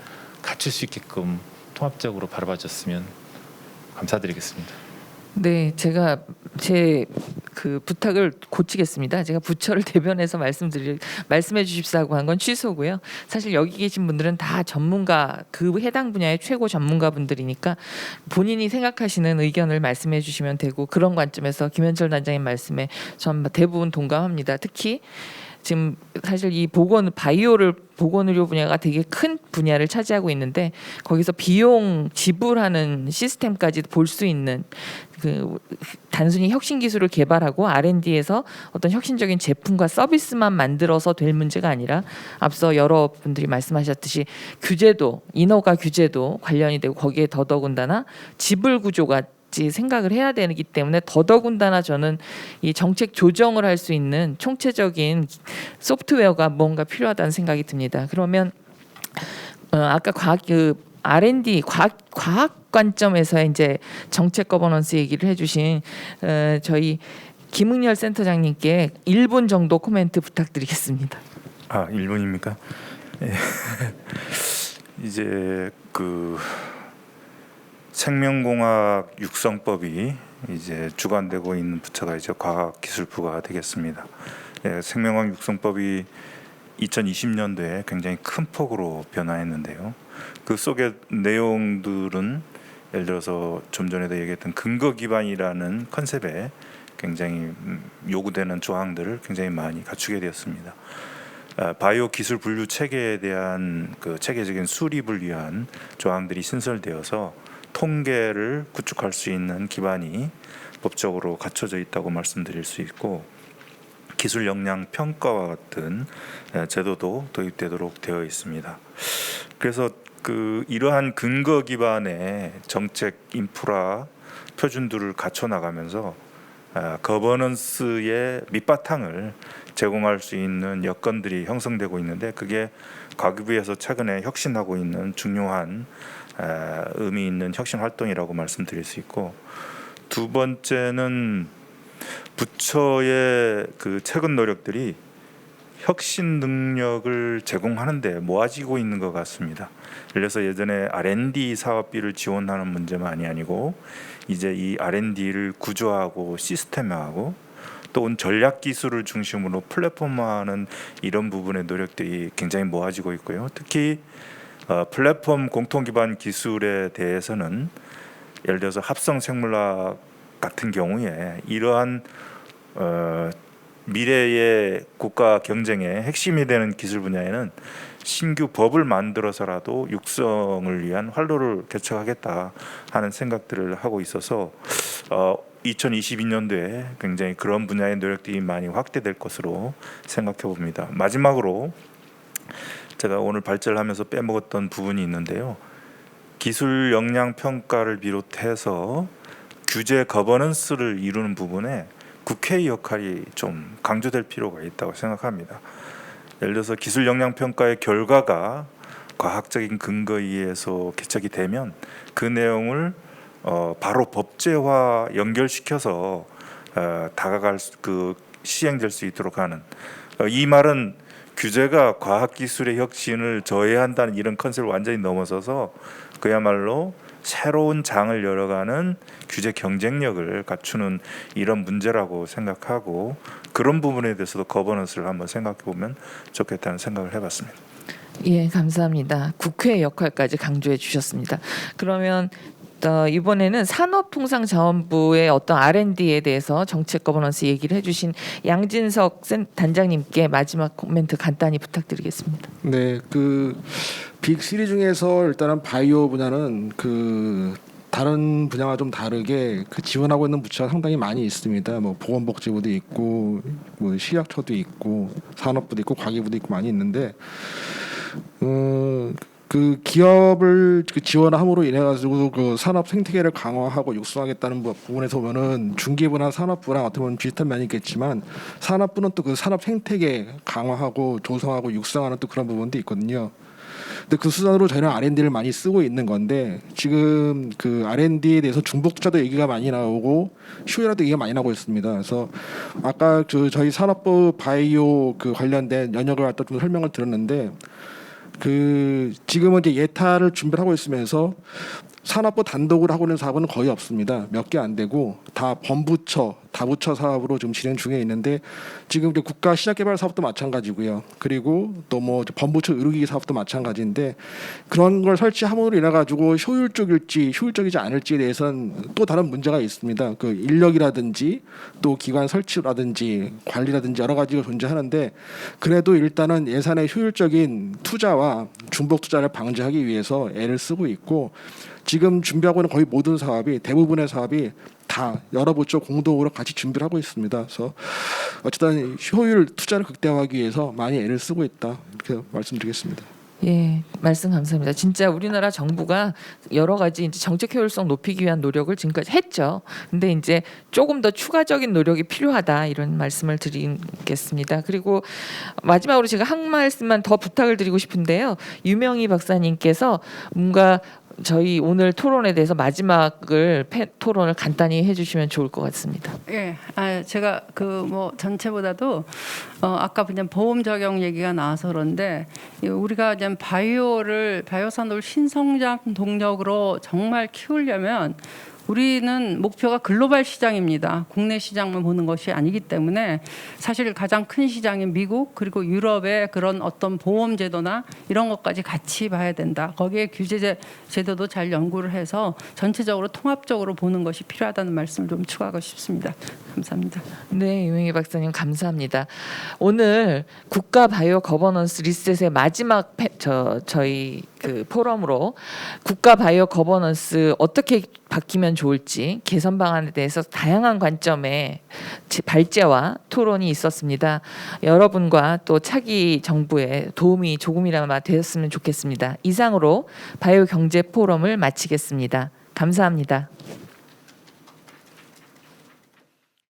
갖출 수 있게끔 통합적으로 바라봐줬으면 감사드리겠습니다. 네, 제가 제 그 부탁을 고치겠습니다. 제가 부처를 대변해서 말씀해 주십사고 한 건 취소고요. 사실 여기 계신 분들은 다 전문가, 그 해당 분야의 최고 전문가분들이니까 본인이 생각하시는 의견을 말씀해 주시면 되고 그런 관점에서 김현철 단장님 말씀에 전 대부분 동감합니다. 특히 지금 사실 이 보건의료 분야가 되게 큰 분야를 차지하고 있는데 거기서 비용 지불하는 시스템까지 볼 수 있는 그 단순히 혁신 기술을 개발하고 R&D에서 어떤 혁신적인 제품과 서비스만 만들어서 될 문제가 아니라 앞서 여러분들이 말씀하셨듯이 규제도 인허가 규제도 관련이 되고 거기에 더더군다나 지불 구조가 생각을 해야 되기 때문에 더더군다나 저는 이 정책 조정을 할 수 있는 총체적인 소프트웨어가 뭔가 필요하다는 생각이 듭니다. 그러면 아까 그 R&D 과학 관점에서 이제 정책 거버넌스 얘기를 해주신 저희 김은열 센터장님께 1분 정도 코멘트 부탁드리겠습니다. 1분입니까? 이제 그 생명공학 육성법이 이제 주관되고 있는 부처가 이제 과학기술부가 되겠습니다. 생명공학 육성법이 2020년도에 굉장히 큰 폭으로 변화했는데요. 그 속의 내용들은 예를 들어서 좀 전에도 얘기했던 근거 기반이라는 컨셉에 굉장히 요구되는 조항들을 굉장히 많이 갖추게 되었습니다. 바이오 기술 분류 체계에 대한 그 체계적인 수립을 위한 조항들이 신설되어서 통계를 구축할 수 있는 기반이 법적으로 갖춰져 있다고 말씀드릴 수 있고, 기술 역량 평가와 같은 제도도 도입되도록 되어 있습니다. 그래서 그 이러한 근거 기반의 정책 인프라 표준들을 갖춰 나가면서 거버넌스의 밑바탕을 제공할 수 있는 여건들이 형성되고 있는데, 그게 과기부에서 최근에 혁신하고 있는 중요한 의미 있는 혁신 활동이라고 말씀드릴 수 있고, 두 번째는 부처의 그 최근 노력들이 혁신 능력을 제공하는데 모아지고 있는 것 같습니다. 예를 들어서 예전에 R&D 사업비를 지원하는 문제만이 아니고 이제 이 R&D를 구조하고 시스템화하고 또 전략 기술을 중심으로 플랫폼화하는 이런 부분의 노력들이 굉장히 모아지고 있고요. 특히 플랫폼 공통 기반 기술에 대해서는 예를 들어서 합성 생물학 같은 경우에 이러한 미래의 국가 경쟁의 핵심이 되는 기술 분야에는 신규 법을 만들어서라도 육성을 위한 활로를 개척하겠다 하는 생각들을 하고 있어서 2022년도에 굉장히 그런 분야의 노력들이 많이 확대될 것으로 생각해 봅니다. 마지막으로 제가 오늘 발제를 하면서 빼먹었던 부분이 있는데요. 기술 역량 평가를 비롯해서 규제 거버넌스를 이루는 부분에 국회의 역할이 좀 강조될 필요가 있다고 생각합니다. 예를 들어서 기술 역량 평가의 결과가 과학적인 근거에 의해서 개척이 되면 그 내용을 바로 법제화 연결시켜서 다가갈 시행될 수 있도록 하는, 이 말은 규제가 과학기술의 혁신을 저해한다는 이런 컨셉을 완전히 넘어서서 그야말로 새로운 장을 열어가는 규제 경쟁력을 갖추는 이런 문제라고 생각하고, 그런 부분에 대해서도 거버넌스를 한번 생각해 보면 좋겠다는 생각을 해봤습니다. 예, 감사합니다. 국회의 역할까지 강조해 주셨습니다. 그러면 이번에는 산업통상자원부의 어떤 R&D에 대해서 정책 거버넌스 얘기를 해주신 양진석 단장님께 마지막 코멘트 간단히 부탁드리겠습니다. 네, 그 빅3 중에서 일단은 바이오 분야는 그 다른 분야와 좀 다르게 그 지원하고 있는 부처가 상당히 많이 있습니다. 뭐 보건복지부도 있고, 뭐 식약처도 있고, 산업부도 있고, 과기부도 있고 많이 있는데, 그 기업을 지원함으로 인해 가지고 그 산업 생태계를 강화하고 육성하겠다는 부분에서 보면은 중기부나 산업부랑 어떻게 보면 비슷한 면이 있겠지만, 산업부는 또 그 산업 생태계 강화하고 조성하고 육성하는 또 그런 부분도 있거든요. 근데 그 수단으로 저희는 R&D를 많이 쓰고 있는 건데, 지금 그 R&D에 대해서 중복 투자도 얘기가 많이 나오고 효율화도 얘기가 많이 나오고 있습니다. 그래서 아까 저희 산업부 바이오 그 관련된 연역을 갖다 좀 설명을 들었는데, 그 지금은 이제 예타를 준비를 하고 있으면서 산업부 단독으로 하고 있는 사업은 거의 없습니다. 몇 개 안 되고 다 범부처, 다부처 사업으로 지금 진행 중에 있는데, 지금 이제 국가 시작개발 사업도 마찬가지고요. 그리고 또 뭐 범부처 의료기기 사업도 마찬가지인데, 그런 걸 설치함으로 인해 가지고 효율적일지 효율적이지 않을지에 대해서는 또 다른 문제가 있습니다. 그 인력이라든지 또 기관 설치라든지 관리라든지 여러 가지가 존재하는데, 그래도 일단은 예산의 효율적인 투자와 중복 투자를 방지하기 위해서 애를 쓰고 있고, 지금 준비하고 있는 거의 모든 사업이, 대부분의 사업이 다 여러 부처 공동으로 같이 준비를 하고 있습니다. 그래서 어쨌든 효율 투자를 극대화하기 위해서 많이 애를 쓰고 있다, 이렇게 말씀드리겠습니다. 예, 말씀 감사합니다. 진짜 우리나라 정부가 여러 가지 이제 정책 효율성 높이기 위한 노력을 지금까지 했죠. 근데 이제 조금 더 추가적인 노력이 필요하다 이런 말씀을 드리겠습니다. 그리고 마지막으로 제가 한 말씀만 더 부탁을 드리고 싶은데요. 유명희 박사님께서 뭔가 저희 오늘 토론에 대해서 마지막을 토론을 간단히 해주시면 좋을 것 같습니다. 예, 제가 그 뭐 전체보다도 아까 그냥 보험 적용 얘기가 나와서 그런데 우리가 그냥 바이오 산업을 신성장 동력으로 정말 키우려면 우리는 목표가 글로벌 시장입니다. 국내 시장만 보는 것이 아니기 때문에 사실 가장 큰 시장인 미국 그리고 유럽의 그런 어떤 보험 제도나 이런 것까지 같이 봐야 된다. 거기에 규제 제도도 잘 연구를 해서 전체적으로 통합적으로 보는 것이 필요하다는 말씀을 좀 추가하고 싶습니다. 감사합니다. 네, 유명희 박사님 감사합니다. 오늘 국가 바이오 거버넌스 리셋의 마지막 저희 그 포럼으로 국가 바이오 거버넌스 어떻게 바뀌면 좋을지 개선 방안에 대해서 다양한 관점의 발제와 토론이 있었습니다. 여러분과 또 차기 정부의 도움이 조금이나마 되었으면 좋겠습니다. 이상으로 바이오 경제 포럼을 마치겠습니다. 감사합니다.